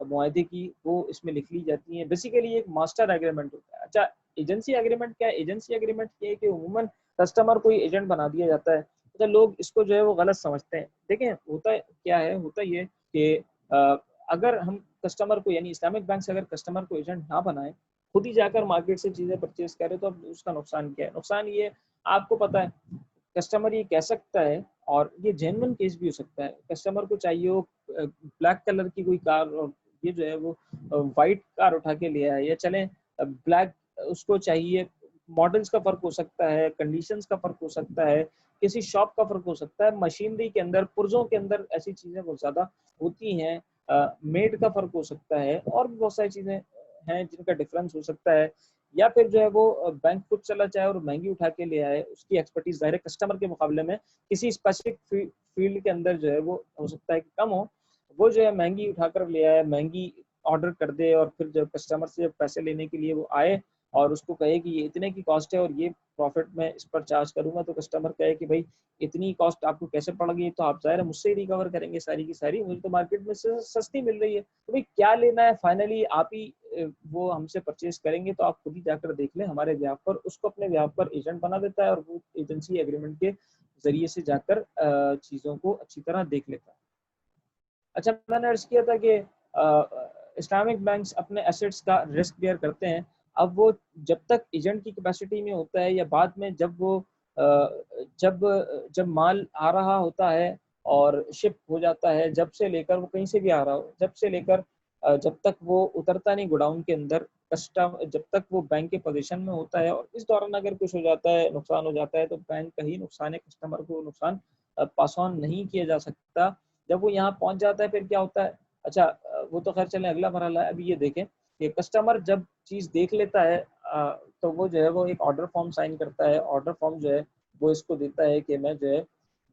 معاہدے کی, وہ اس میں لکھ لی جاتی ہیں. بیسیکلی ایک ماسٹر ایگریمنٹ ہوتا ہے. اچھا ایجنسی ایگریمنٹ کیا ہے, ایجنسی ایگریمنٹ یہ ہے کہ عموماً کسٹمر کو ایجنٹ بنا دیا جاتا ہے. اچھا لوگ اس کو جو ہے وہ غلط سمجھتے ہیں. دیکھیں ہوتا کیا ہے, ہوتا یہ کہ اگر ہم کسٹمر کو, یعنی اسلامک بینک سے اگر کسٹمر کو ایجنٹ نہ بنائیں, خود ہی جا کر مارکیٹ سے چیزیں پرچیز کرے, تو اب اس کا نقصان کیا ہے. نقصان یہ آپ کو پتہ ہے, کسٹمر یہ کہہ سکتا ہے, اور یہ جینون کیس بھی ہو سکتا ہے, کسٹمر کو چاہیے ہو بلیک کلر کی کوئی کار, اور یہ جو ہے وہ وائٹ کار اٹھا کے لیا ہے, یا چلیں بلیک, اس کو چاہیے, ماڈلز کا فرق ہو سکتا ہے, کنڈیشنز کا فرق ہو سکتا ہے, کسی شاپ کا فرق ہو سکتا ہے, مشینری کے اندر, پرزوں کے اندر ایسی چیزیں بہت زیادہ ہوتی ہیں, میڈ کا فرق ہو سکتا ہے, اور بھی بہت ساری چیزیں ہیں جن کا ڈفرینس ہو سکتا ہے. یا پھر جو ہے وہ بینک خود چلا جائے اور مہنگی اٹھا کے لے آئے, اس کی ایکسپرٹیز ظاہر ہے کسٹمر کے مقابلے میں کسی اسپیسیفک فیلڈ کے اندر جو ہے وہ ہو سکتا ہے کہ کم ہو, وہ جو ہے مہنگی اٹھا کر لے آئے, مہنگی آرڈر کر دے, اور پھر جب کسٹمر سے پیسے لینے کے لیے وہ آئے اور اس کو کہے کہ یہ اتنے کی کاسٹ ہے اور یہ پروفٹ میں اس پر چارج کروں گا, تو کسٹمر کہے کہ بھائی اتنی کاسٹ آپ کو کیسے پڑ گئی, تو آپ ظاہر ہے مجھ سے ہی ریکور کریں گے ساری کی ساری, مجھے تو مارکیٹ میں سستی مل رہی ہے, تو بھائی کیا لینا ہے فائنلی آپ ہی وہ ہم سے پرچیز کریں گے, تو آپ خود ہی جا کر دیکھ لیں ہمارے بیہاف پر. اس کو اپنے بیہاف پر ایجنٹ بنا دیتا ہے, اور وہ ایجنسی ایگریمنٹ کے ذریعے سے جا کر چیزوں کو اچھی طرح دیکھ لیتا ہے. اچھا میں نے عرض کیا تھا کہ اسلامک بینکس اپنے ایسیٹس کا رسک بیئر کرتے ہیں. اب وہ جب تک ایجنٹ کی کیپیسٹی میں ہوتا ہے, یا بعد میں جب وہ جب مال آ رہا ہوتا ہے اور شپ ہو جاتا ہے, جب سے لے کر وہ کہیں سے بھی آ رہا ہو, جب سے لے کر جب تک وہ اترتا نہیں گوڈاؤن کے اندر, جب تک وہ بینک کے پوزیشن میں ہوتا ہے, اور اس دوران اگر کچھ ہو جاتا ہے, نقصان ہو جاتا ہے, تو بینک کا ہی نقصان ہے, کسٹمر کو نقصان پاس آن نہیں کیا جا سکتا. جب وہ یہاں پہنچ جاتا ہے پھر کیا ہوتا ہے, اچھا وہ تو خیر چلیں اگلا مرحلہ ہے. ابھی یہ دیکھیں کہ کسٹمر جب چیز دیکھ لیتا ہے تو وہ جو ہے وہ ایک آرڈر فارم سائن کرتا ہے. آرڈر فارم جو ہے وہ اس کو دیتا ہے کہ میں جو ہے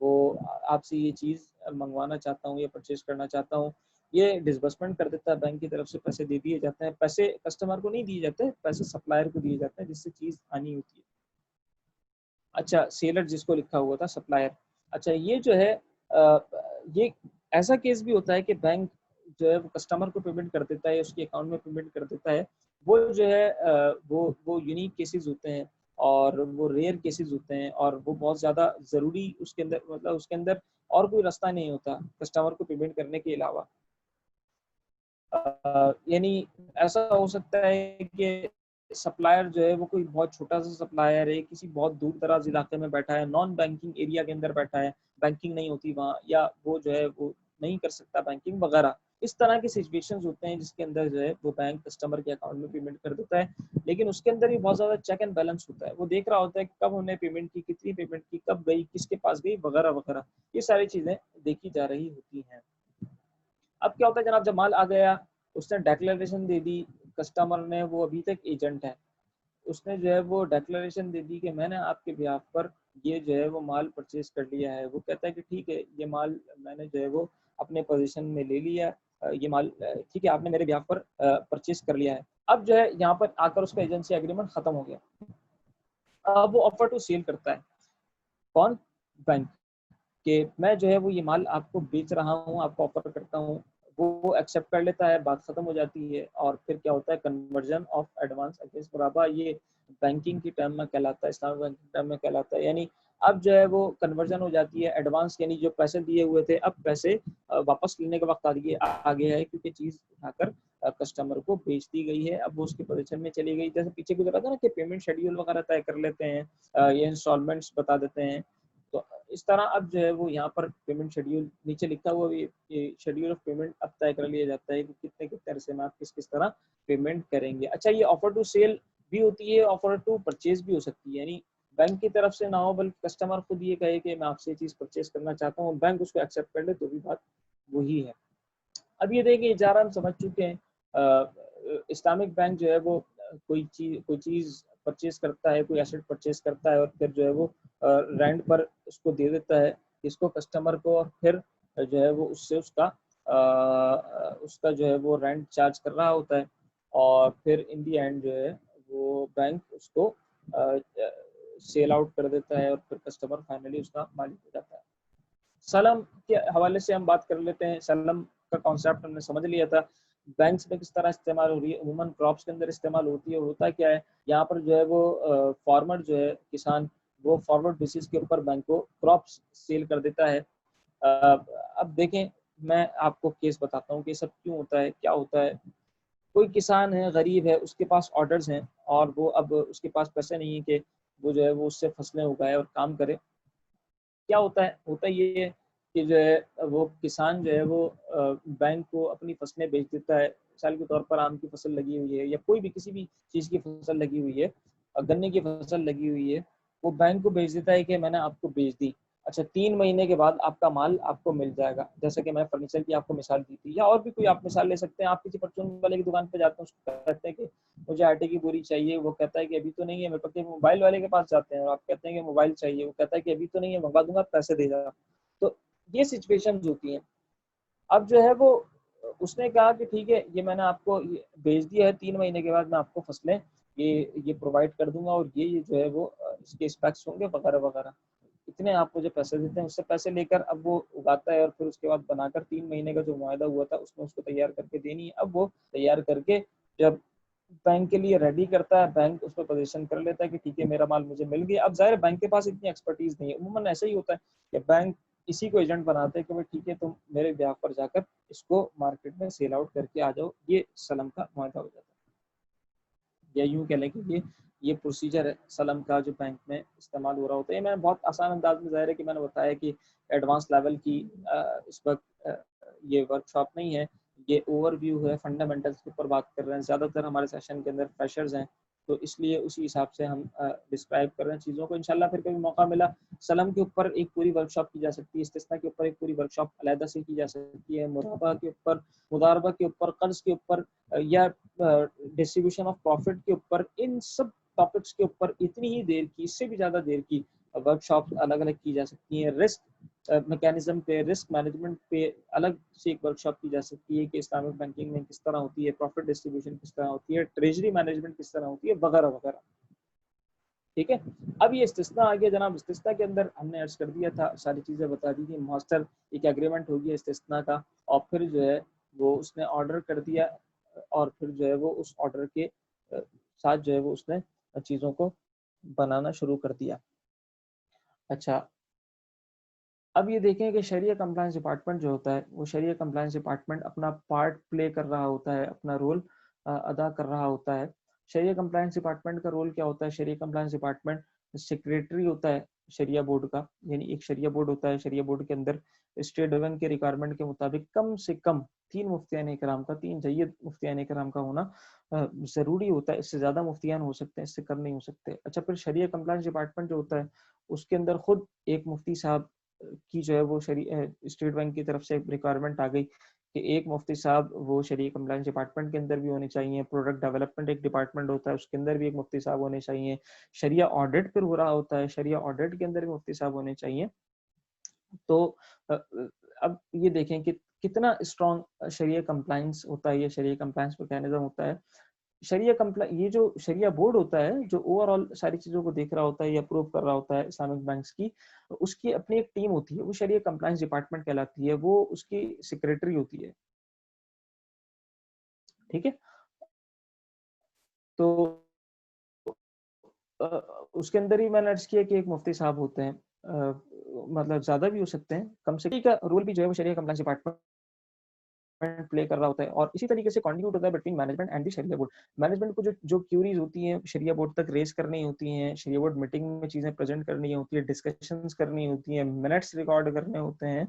وہ آپ سے یہ چیز منگوانا چاہتا ہوں یا پرچیز کرنا چاہتا ہوں. یہ ڈسبرسمنٹ کر دیتا ہے, بینک کی طرف سے پیسے دے دیے جاتے ہیں. پیسے کسٹمر کو نہیں دیے جاتے, پیسے سپلائر کو دیے جاتے ہیں جس سے چیز آنی ہوتی ہے. اچھا سیلر جس کو لکھا ہوا تھا سپلائر. اچھا یہ جو ہے یہ ایسا کیس بھی ہوتا ہے کہ بینک جو ہے وہ کسٹمر کو پیمنٹ کر دیتا ہے, اس کے اکاؤنٹ میں پیمنٹ کر دیتا ہے. وہ جو ہے وہ یونیک کیسز ہوتے ہیں, اور وہ ریئر کیسز ہوتے ہیں, اور وہ بہت زیادہ ضروری اس کے اندر, مطلب اس کے اندر اور کوئی راستہ نہیں ہوتا کسٹمر کو پیمنٹ کرنے کے علاوہ. یعنی ایسا ہو سکتا ہے کہ سپلائر جو ہے وہ کوئی بہت چھوٹا سا سپلائر ہے، کسی بہت دور دراز علاقے میں بیٹھا ہے، نان بینکنگ ایریا کے اندر بیٹھا ہے، بینکنگ نہیں ہوتی وہاں، یا وہ جو ہے وہ نہیں کر سکتا بینکنگ وغیرہ. اس طرح کی سچویشنز ہوتے ہیں جس کے اندر جو ہے وہ بینک کسٹمر کے اکاؤنٹ میں پیمنٹ کر دیتا ہے، لیکن اس کے اندر بھی بہت زیادہ چیک اینڈ بیلنس ہوتا ہے. وہ دیکھ رہا ہوتا ہے کہ کب ہم نے پیمنٹ کی، کتنی پیمنٹ کی، کب گئی، کس کے پاس گئی، وغیرہ وغیرہ. یہ ساری چیزیں دیکھی جا رہی ہوتی ہیں. اب کیا ہوتا ہے جناب، جب مال آ گیا، اس نے ڈیکلیریشن دے دی کسٹمر نے، وہ ابھی تک ایجنٹ ہے، اس نے جو ہے وہ ڈیکلیریشن دے دی کہ میں نے آپ کے بیہاف پر یہ جو ہے وہ مال پرچیز کر لیا ہے. وہ کہتا ہے کہ ٹھیک ہے، یہ مال میں نے جو ہے وہ اپنے پوزیشن میں لے لیا، یہ مال ٹھیک ہے آپ نے میرے بیہاف پر پرچیز کر لیا ہے. اب جو ہے یہاں پر آ کر اس کا ایجنسی ایگریمنٹ ختم ہو گیا. اب وہ آفر ٹو سیل کرتا ہے. کون؟ بینک. کہ میں جو ہے وہ یہ مال آپ کو بیچ رہا ہوں، آپ کو آفر کرتا ہوں. وہ ایکسیپٹ کر لیتا ہے، بات ختم ہو جاتی ہے. اور پھر کیا ہوتا ہے، کنورژن آف ایڈوانس اگینسٹ مرابہ. یہ بینکنگ کی ٹرم میں کہلاتا ہے، اسلامک بینکنگ کی ٹرم میں کہلاتا ہے. یعنی اب جو ہے وہ کنورژن ہو جاتی ہے ایڈوانس، یعنی جو پیسے دیے ہوئے تھے اب پیسے واپس لینے کا وقت آ گیا ہے، کیونکہ چیز اٹھا کر کسٹمر کو بیچ دی گئی ہے. اب وہ اس کی پوزیشن میں چلی گئی. جیسے پیچھے گزرا تھا نا کہ پیمنٹ شیڈیول وغیرہ طے کر لیتے ہیں، یہ انسٹالمنٹس بتا دیتے ہیں. تو اس طرح اب جو ہے وہ یہاں پر پیمنٹ شیڈیول نیچے لکھا ہوا بھی، شیڈیول آف پیمنٹ اب طے کر لیا جاتا ہے کہ کتنے کتنے عرصے میں آپ کس طرح پیمنٹ کریں گے. اچھا، یہ آفر ٹو سیل بھی ہوتی ہے، آفر ٹو پرچیز بھی ہو سکتی ہے. یعنی بینک کی طرف سے نہ ہو بلکہ کسٹمر خود یہ کہے کہ میں آپ سے یہ چیز پرچیز کرنا چاہتا ہوں، بینک اس کو ایکسیپٹ کر لے تو بھی بات وہی ہے. اب یہ دیکھیں اجارہ ہم سمجھ چکے ہیں. اسلامک بینک جو ہے وہ کوئی چیز پرچیز کرتا ہے، کوئی ایسٹ پرچیز کرتا ہے، اور پھر جو ہے وہ رینٹ پر اس کو دے دیتا ہے اس کو کسٹمر کو، اور پھر جو ہے وہ اس سے اس کا جو ہے وہ رینٹ چارج کر رہا ہوتا ہے. اور پھر ان دی اینڈ جو ہے وہ بینک اس کو سیل آؤٹ کر دیتا ہے، اور پھر کسٹمر فائنلی اس کا مالک ہو جاتا ہے. سلم کے حوالے سے ہم بات کر لیتے ہیں. سلم کا کانسیپٹ ہم نے سمجھ لیا تھا. بینکس میں کس طرح استعمال ہو رہی ہے، عموماً کراپس کے اندر استعمال ہوتی ہے. ہوتا کیا ہے، یہاں پر جو ہے وہ فارمر جو ہے کسان، وہ فارورڈ بیسس کے اوپر بینک کو کراپس سیل کر دیتا ہے. اب دیکھیں میں آپ کو کیس بتاتا ہوں کہ سب کیوں ہوتا ہے، کیا ہوتا ہے. کوئی کسان ہے، غریب ہے، اس کے پاس آرڈرز ہیں، اور وہ اب اس کے پاس پیسے نہیں ہیں کہ وہ جو ہے وہ اس سے فصلیں اگائے اور کام کرے. کیا ہوتا ہے یہ کہ جو ہے وہ کسان جو ہے وہ بینک کو اپنی فصلیں بیچ دیتا ہے. مثال کے طور پر آم کی فصل لگی ہوئی ہے، یا کوئی بھی کسی بھی چیز کی فصل لگی ہوئی ہے، گنے کی فصل لگی ہوئی ہے، وہ بینک کو بیچ دیتا ہے کہ میں نے آپ کو بیچ دی. اچھا، 3 مہینے کے بعد آپ کا مال آپ کو مل جائے گا. جیسے کہ میں فرنیچر کی آپ کو مثال دی تھی، یا اور بھی کوئی آپ مثال لے سکتے ہیں. آپ کسی پرچون والے کی دکان پہ جاتے ہیں، اس کو کہتے ہیں کہ مجھے آٹے کی بوری چاہیے، وہ کہتا ہے کہ ابھی تو نہیں ہے. میرے پاس موبائل والے کے پاس جاتے ہیں اور آپ کہتے ہیں کہ موبائل چاہیے، وہ کہتا ہے کہ ابھی تو نہیں ہے، منگوا دوں گا، پیسے دے جا. تو یہ سچویشن ہوتی ہیں. اب جو ہے وہ اس نے کہا کہ ٹھیک ہے، یہ میں نے آپ کو بھیج دیا ہے، 3 مہینے کے بعد میں آپ کو فصلیں یہ پرووائڈ کر دوں گا، اور یہ جو ہے وہ اس کے اسپیکس ہوں گے وغیرہ وغیرہ. اتنے آپ کو جو پیسے دیتے ہیں، اس سے پیسے لے کر اب وہ اگاتا ہے، اور پھر اس کے بعد بنا کر 3 مہینے کا جو معاہدہ ہوا تھا اس میں اس کو تیار کر کے دینی ہے. اب وہ تیار کر کے جب بینک کے لیے ریڈی کرتا ہے، بینک اس پہ پوزیشن کر لیتا ہے کہ ٹھیک ہے میرا مال مجھے مل گیا. اب ظاہر بینک کے پاس اتنی ایکسپرٹیز نہیں ہے. عموماً ایسا ہی ہوتا ہے کہ بینک اسی کو ایجنٹ بناتے ہیں کہ ٹھیک ہے تم میرے بیہاف پر جا کر اس کو مارکیٹ میں سیل آؤٹ کر کے آ جاؤ. یہ سلم کا معاہدہ ہو جاتا ہے. یا یوں کہہ لیں کہ یہ پروسیجر ہے سلم کا جو بینک میں استعمال ہو رہا ہوتا ہے. میں بہت آسان انداز میں، ظاہر ہے کہ میں نے بتایا کہ ایڈوانس لیول کی اس وقت یہ ورک شاپ نہیں ہے، یہ اوور ویو ہے، فنڈامنٹلس کے اوپر بات کر رہے ہیں. زیادہ تر ہمارے سیشن کے اندر فریشرز ہیں، تو اس لیے اسی حساب سے ہم ڈسکرائب کر رہے ہیں چیزوں کو. انشاءاللہ پھر کبھی موقع ملا سلم کے اوپر ایک پوری ورک شاپ کی جا سکتی ہے، استثناء کے اوپر ایک پوری ورک شاپ علیحدہ سے کی جا سکتی ہے، مرابہ کے اوپر، مضاربہ کے اوپر، قرض کے اوپر، یا ڈسٹریبیوشن آف پروفٹ کے اوپر. ان سب ٹاپکس کے اوپر اتنی ہی دیر کی، اس سے بھی زیادہ دیر کی ورک شاپ الگ الگ کی جا سکتی ہیں. رسک میکینزم پہ، رسک مینجمنٹ پہ الگ سے ایک ورک شاپ کی جا سکتی ہے کہ اسلامک بینکنگ میں کس طرح ہوتی ہے، پروفٹ ڈسٹریبیوشن کس طرح ہوتی ہے، ٹریجری مینجمنٹ کس طرح ہوتی ہے، وغیرہ وغیرہ. ٹھیک ہے. اب یہ استثناء آ گیا جناب. استثناء کے اندر ہم نے عرض کر دیا تھا، ساری چیزیں بتا دی تھی. ماسٹر ایک ایگریمنٹ ہو گیا استثناء کا، اور پھر جو ہے وہ اس نے آرڈر کر دیا، اور پھر جو ہے وہ اس آرڈر کے ساتھ جو ہے وہ اس نے چیزوں کو بنانا شروع کر دیا. اچھا، اب یہ دیکھیں کہ شریعہ کمپلائنس ڈپارٹمنٹ جو ہوتا ہے وہ شریعہ کمپلائنس ڈپارٹمنٹ اپنا پارٹ پلے کر رہا ہوتا ہے، اپنا رول ادا کر رہا ہوتا ہے۔ شریعہ کمپلائنس ڈپارٹمنٹ کا رول کیا ہوتا ہے؟ شریعہ کمپلائنس ڈپارٹمنٹ سیکریٹری ہوتا ہے شریعہ بورڈ کا، یعنی ایک شریعہ بورڈ ہوتا ہے، شریعہ بورڈ کے اندر اسٹیٹ گورنمنٹ کے ریکوائرمنٹ کے مطابق کم سے کم 3 مفتیان کرام کا، 3 جید مفتیان کرام کا ہونا ضروری ہوتا ہے۔ اس سے زیادہ مفتیان ہو سکتے ہیں، اس سے کم نہیں ہو سکتے۔ اچھا، پھر شریعہ کمپلائنس ڈپارٹمنٹ جو ہوتا ہے اس کے اندر خود ایک مفتی صاحب کی جو ہے وہ اسٹیٹ بینک کی طرف سے ریکوائرمنٹ آ گئی کہ ایک مفتی صاحب وہ شریعہ کمپلائنس ڈپارٹمنٹ کے اندر بھی ہونے چاہیے۔ پروڈکٹ ڈیولپمنٹ ایک ڈپارٹمنٹ ہوتا ہے، اس کے اندر بھی ایک مفتی صاحب ہونے چاہیے۔ شریعہ آڈٹ پھر ہو رہا ہوتا ہے، شریعہ آڈٹ کے اندر بھی مفتی صاحب ہونے چاہیے۔ تو اب یہ دیکھیں کہ کتنا اسٹرانگ شریعہ کمپلائنس ہوتا ہے، یہ شریعہ کمپلائنس میکینزم ہوتا ہے۔ یہ جو شریعہ بورڈ ہوتا ہے جو اوور آل ساری چیزوں کو دیکھ رہا ہوتا ہے یا اپروو کر رہا ہوتا ہے اسلامک بینکس کی، اس کی اپنی ایک ٹیم ہوتی ہے، وہ شریعہ کمپلائنس ڈپارٹمنٹ کہلاتی ہے، وہ اس کی سیکریٹری ہوتی ہے، ٹھیک ہے۔ تو اس کے اندر ہی میں نے عرض کیا کہ ایک مفتی صاحب ہوتے ہیں، مطلب زیادہ بھی ہو سکتے ہیں، کم سے کم کا رول بھی جو ہے وہ شریعہ کمپلائنس ڈپارٹمنٹ پلے کر رہا ہوتا ہے۔ اور اسی طریقے سے کانٹریبیوٹ ہوتا ہے بٹوین مینجمنٹ اینڈ دی شریعہ بورڈ۔ مینجمنٹ کو جو کیوریز ہوتی ہیں شریعہ بورڈ تک ریز کرنی ہوتی ہیں، شریعہ بورڈ میٹنگ میں چیزیں پریزنٹ کرنی ہوتی ہیں، ڈسکشنز کرنی ہوتی ہیں، منٹس ریکارڈ کرنے ہوتے ہیں،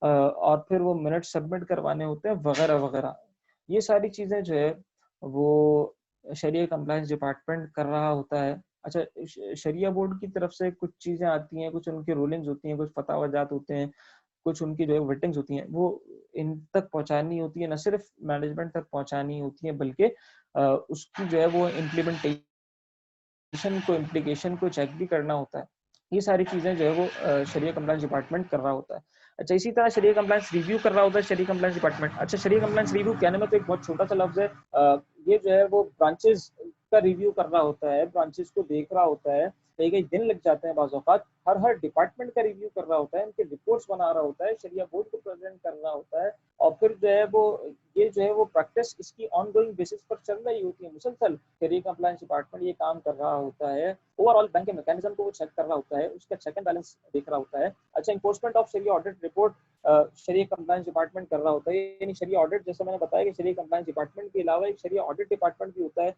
اور پھر وہ منٹ سبمٹ کروانے ہوتے ہیں وغیرہ وغیرہ، یہ ساری چیزیں جو ہے وہ شریعہ کمپلائنس ڈپارٹمنٹ کر رہا ہوتا ہے۔ اچھا، شریعہ بورڈ کی طرف سے کچھ چیزیں آتی ہیں، کچھ ان کے رولنگز ہوتی ہیں، کچھ فتویٰ جات ہوتے ہیں، کچھ ان کی جو ہے ویٹنگز ہوتی ہیں، وہ ان تک پہنچانی ہوتی ہے، نہ صرف مینجمنٹ تک پہنچانی ہوتی ہے بلکہ اس کی جو ہے وہ امپلیکیشن کو چیک بھی کرنا ہوتا ہے۔ یہ ساری چیزیں جو ہے وہ شریعہ کمپلائنس ڈپارٹمنٹ کر رہا ہوتا ہے۔ اچھا، اسی طرح شریعہ کمپلائنس ریویو کر رہا ہوتا ہے شریعہ کمپلائنس ڈپارٹمنٹ۔ اچھا، شریعہ کمپلائنس ریویو کہنے میں تو ایک بہت چھوٹا سا لفظ ہے، یہ جو ہے وہ برانچز کا ریویو کر رہا ہوتا ہے، برانچز کو دیکھ رہا ہوتا ہے، کئی دن لگ جاتے ہیں بعض اوقات، ہر ڈپارٹمنٹ کا ریویو کر رہا ہوتا ہے، ان کے رپورٹس بنا رہا ہوتا ہے، شریعہ بورڈ کو پریزنٹ کر رہا ہوتا ہے، اور پھر جو ہے وہ یہ جو ہے وہ پریکٹس اس کی آن گوئنگ بیسس پر چل رہی ہوتی ہے مسلسل۔ شریعہ کمپلائنس ڈپارٹمنٹ یہ کام کر رہا ہوتا ہے، اوور آل بینک کے میکینزم کو وہ چیک کر رہا ہوتا ہے، اس کا چیک اینڈ بیلنس دیکھ رہا ہوتا ہے۔ اچھا، انفورسمنٹ آف شریعہ آڈٹ رپورٹ شریعہ کمپلائنس ڈپارٹمنٹ کر رہا ہوتا ہے، یعنی شریعہ آڈٹ جیسے میں نے بتایا کہ شریعہ کمپلائنس ڈپارٹمنٹ کے علاوہ ایک شریعہ آڈٹ ڈپارٹمنٹ بھی ہوتا ہے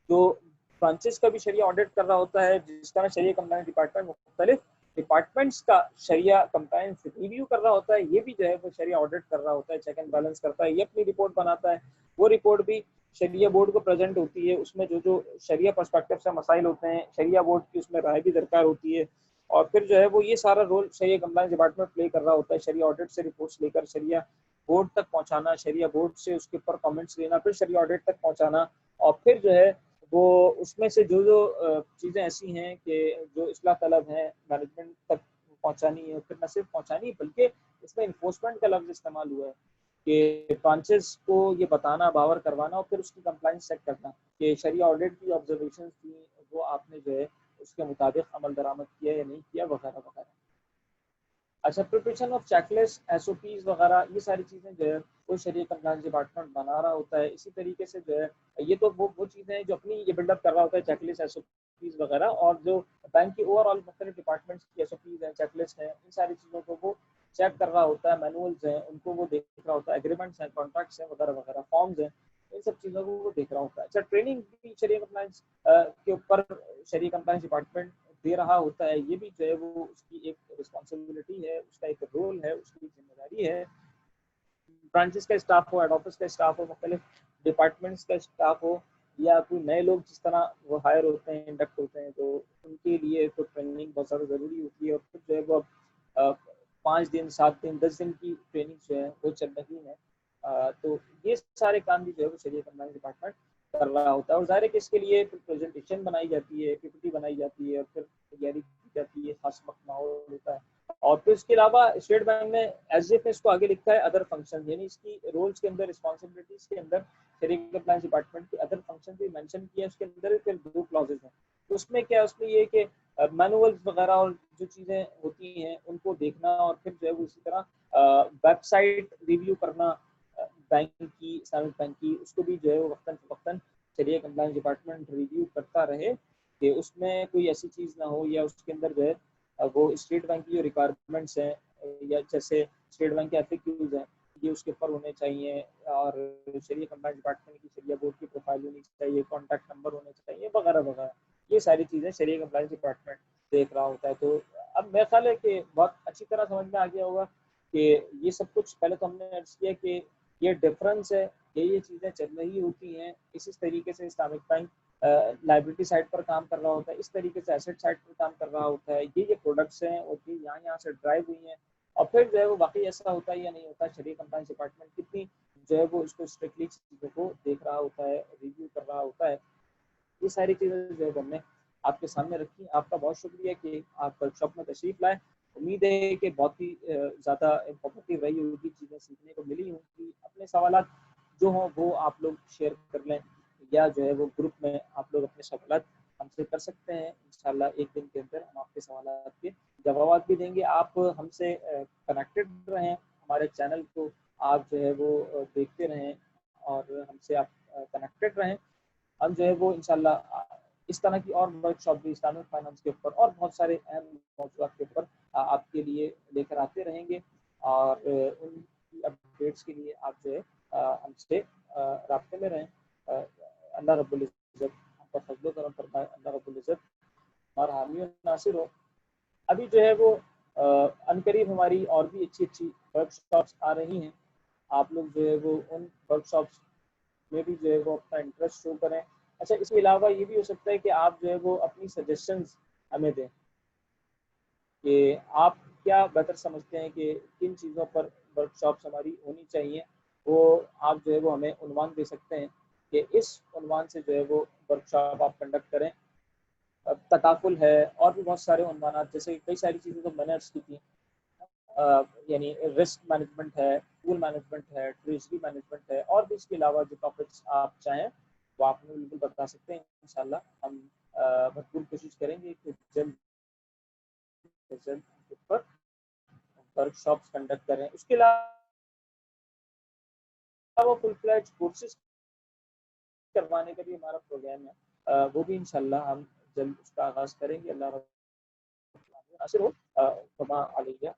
جو برانچز کا بھی شریعہ آڈٹ کر رہا ہوتا ہے، جس طرح شریعہ کمپلائنس ڈپارٹمنٹ مختلف ڈپارٹمنٹس کا شریعہ کمپلائنس ریویو کر رہا ہوتا ہے، یہ بھی جو ہے وہ شریعہ آڈٹ کر رہا ہوتا ہے، چیک اینڈ بیلنس کرتا ہے، یہ اپنی رپورٹ بناتا ہے، وہ رپورٹ بھی شریعہ بورڈ کو پریزنٹ ہوتی ہے، اس میں جو شریعہ پرسپیکٹو سے مسائل ہوتے ہیں شریعہ بورڈ کی اس میں رائے بھی درکار ہوتی ہے، اور پھر جو ہے وہ یہ سارا رول شریعہ کمپلائنس ڈپارٹمنٹ پلے کر رہا ہوتا ہے، شریعہ آڈٹ سے رپورٹس لے کر شریعہ بورڈ تک پہنچانا، شریعہ بورڈ سے اس کے اوپر کامنٹس لینا، پھر شریعہ آڈٹ تک پہنچانا، اور پھر جو ہے وہ اس میں سے جو چیزیں ایسی ہیں کہ جو اصلاح طلب ہیں مینجمنٹ تک پہنچانی ہے، پھر نہ صرف پہنچانی بلکہ اس میں انفورسمنٹ کا لفظ استعمال ہوا ہے کہ برانچز کو یہ بتانا، باور کروانا، اور پھر اس کی کمپلائنس چیک کرنا کہ شریعہ آڈٹ کی آبزرویشنز تھیں وہ آپ نے جو ہے اس کے مطابق عمل درآمد کیا یا نہیں کیا وغیرہ وغیرہ۔ اچھا، preparation of check list, S O Ps وغیرہ، یہ ساری چیزیں جو ہے وہ شریعہ کمپلائنس ڈپارٹمنٹ بنا رہا ہوتا ہے۔ اسی طریقے سے جو ہے یہ تو وہ چیزیں جو اپنی یہ بلڈ اپ کر رہا ہوتا ہے check list, S O Ps وغیرہ، اور جو بینک کی اوور آل مختلف ڈپارٹمنٹس کی ایس او پیز ہیں، چیک لسٹ ہیں، ان ساری چیزوں کو وہ چیک کر رہا ہوتا ہے، مینولز ہیں ان کو وہ دیکھ رہا ہوتا ہے، ایگریمنٹس ہیں، کانٹریکٹس ہیں وغیرہ وغیرہ، فارمز ہیں، ان سب چیزوں کو وہ دیکھ رہا ہوتا ہے۔ اچھا، ٹریننگ بھی شریعہ کمپلائنس کے اوپر شریعہ کمپلائنس ڈپارٹمنٹ دے رہا ہوتا ہے، یہ بھی جو ہے وہ اس کی ایک رسپانسبلٹی ہے، اس کا ایک رول ہے، اس کی ذمہ داری ہے۔ برانچز کا اسٹاف ہو، ہیڈ آفس کا اسٹاف ہو، مختلف ڈپارٹمنٹس کا اسٹاف ہو، یا کوئی نئے لوگ جس طرح وہ ہائر ہوتے ہیں، انڈکٹ ہوتے ہیں، تو ان کے لیے تو ٹریننگ بہت زیادہ ضروری ہوتی ہے، اور پھر جو ہے وہ 5 دن 7 دن 10 دن کی ٹریننگ جو ہے وہ چل رہی ہے، تو یہ سارے کام بھی جو ہے وہ شریعہ کمپلائنس ڈپارٹمنٹ کر رہا ہوتا ہے، اور ظاہر ہے کہ اس کے لیے پھر پریزنٹیشن بنائی جاتی ہے، پی پی ٹی بنائی جاتی ہے، اور پھر تیاری کی جاتی ہے، خاص وقت ماحول ہوتا ہے۔ اور پھر اس کے علاوہ اسٹیٹ بینک میں ایس جی ایف نے اس کو آگے لکھا ہے ادر فنکشن، یعنی اس کی رولز کے اندر، رسپانسبلٹیز کے اندر شریعہ کمپلائنس ڈپارٹمنٹ کے ادر فنکشن بھی مینشن کیا ہے، اس کے اندر پھر 2 کلازز ہیں، تو اس میں کیا ہے، اس میں یہ کہ مینولز وغیرہ اور جو چیزیں ہوتی ہیں ان کو دیکھنا، اور پھر جو ہے وہ اسی طرح ویب سائٹ ریویو کرنا بینک کی، اسلامک بینک کی، اس کو بھی جو ہے وقتاً فوقتاً شریعہ کمپلائنس ڈپارٹمنٹ ریویو کرتا رہے کہ اس میں کوئی ایسی چیز نہ ہو، یا اس کے اندر جو ہے وہ اسٹیٹ بینک کی جو ریکوائرمنٹس ہیں یا جیسے اسٹیٹ بینک کے FAQs ہیں یہ اس کے اوپر ہونے چاہیے، اور شریعہ کمپلائنس ڈپارٹمنٹ کی شریعہ بورڈ کی پروفائل ہونی چاہیے، کانٹیکٹ نمبر ہونے چاہیے وغیرہ وغیرہ. یہ ساری چیزیں شریعہ کمپلائنس ڈپارٹمنٹ دیکھ رہا ہوتا ہے. تو اب میرا خیال ہے کہ بہت اچھی طرح سمجھ میں آ گیا ہوگا کہ یہ سب کچھ پہلے تو ہم نے عرض کیا کہ یہ ڈفرینس ہے، یہ چیزیں چل رہی ہوتی ہیں. اسی طریقے سے اسلامک بینک لائبلٹی سائٹ پر کام کر رہا ہوتا ہے، اس طریقے سے ایسٹ سائٹ پر کام کر رہا ہوتا ہے. یہ پروڈکٹس ہیں اور یہ یہاں سے ڈرائیو ہوئی ہیں. اور پھر جو ہے وہ باقی ایسا ہوتا ہے یا نہیں ہوتا، شریعہ کمپلائنس ڈپارٹمنٹ کتنی جو ہے وہ اس کو اسٹرکٹلی چیزوں کو دیکھ رہا ہوتا ہے، ریویو کر رہا ہوتا ہے. یہ ساری چیزیں جو ہے ہم نے آپ کے سامنے رکھی. آپ کا بہت شکریہ کہ آپ ورک شاپ میں تشریف لائے. امید ہے کہ بہت ہی زیادہ انفارمیٹیو رہی ہوگی، چیزیں سیکھنے کو ملی ہوں گی. اپنے سوالات جو ہوں وہ آپ لوگ شیئر کر لیں، یا جو ہے وہ گروپ میں آپ لوگ اپنے سوالات ہم سے کر سکتے ہیں. انشاءاللہ ایک دن کے اندر ہم آپ کے سوالات کے جوابات بھی دیں گے. آپ ہم سے کنیکٹڈ رہیں، ہمارے چینل کو آپ جو ہے وہ دیکھتے رہیں اور ہم سے آپ کنیکٹڈ رہیں. ہم جو ہے وہ انشاءاللہ اس طرح کی اور ورک شاپ بھی اسلامک فائنانس کے اوپر اور بہت سارے اہم موضوعات کے اوپر آپ کے لیے لے کر آتے رہیں گے. اور ان کی اپڈیٹس کے لیے آپ جو ہے ہم سے رابطے میں رہیں. اللہ رب العزت ہم پر فضل و کرم فرمائے. اللہ رب العزت ہمارا حامی و ناصر ہو. ابھی جو ہے وہ عنقریب ہماری اور بھی اچھی ورک شاپس آ رہی ہیں. آپ لوگ جو ہے وہ ان ورک شاپس میں بھی جو ہے وہ اپنا انٹرسٹ شو کریں. اچھا، اس کے علاوہ یہ بھی ہو سکتا ہے کہ آپ جو ہے وہ اپنی سجیشنز ہمیں دیں کہ آپ کیا بہتر سمجھتے ہیں کہ کن چیزوں پر ورک شاپس ہماری ہونی چاہیے. وہ آپ جو ہے وہ ہمیں عنوان دے سکتے ہیں کہ اس عنوان سے جو ہے وہ ورک شاپ آپ کنڈکٹ کریں. تکافل ہے اور بھی بہت سارے عنوانات، جیسے کئی ساری چیزیں تو میں نے عرض کی تھیں، یعنی رسک مینجمنٹ ہے، پول مینجمنٹ ہے، ٹریجری مینجمنٹ ہے، اور بھی اس کے علاوہ جو ٹاپکس آپ چاہیں وہ آپ نے بالکل بتا سکتے ہیں. انشاءاللہ ہم بھرپور کوشش کریں گے کہ جلد پر ورک شاپس کنڈکٹ کریں. اس کے علاوہ فل فلیج کورسز کروانے کا بھی ہمارا پروگرام ہے، وہ بھی انشاءاللہ ہم جلد اس کا آغاز کریں گے. اللہ رب ناصر ہو. فما علیہ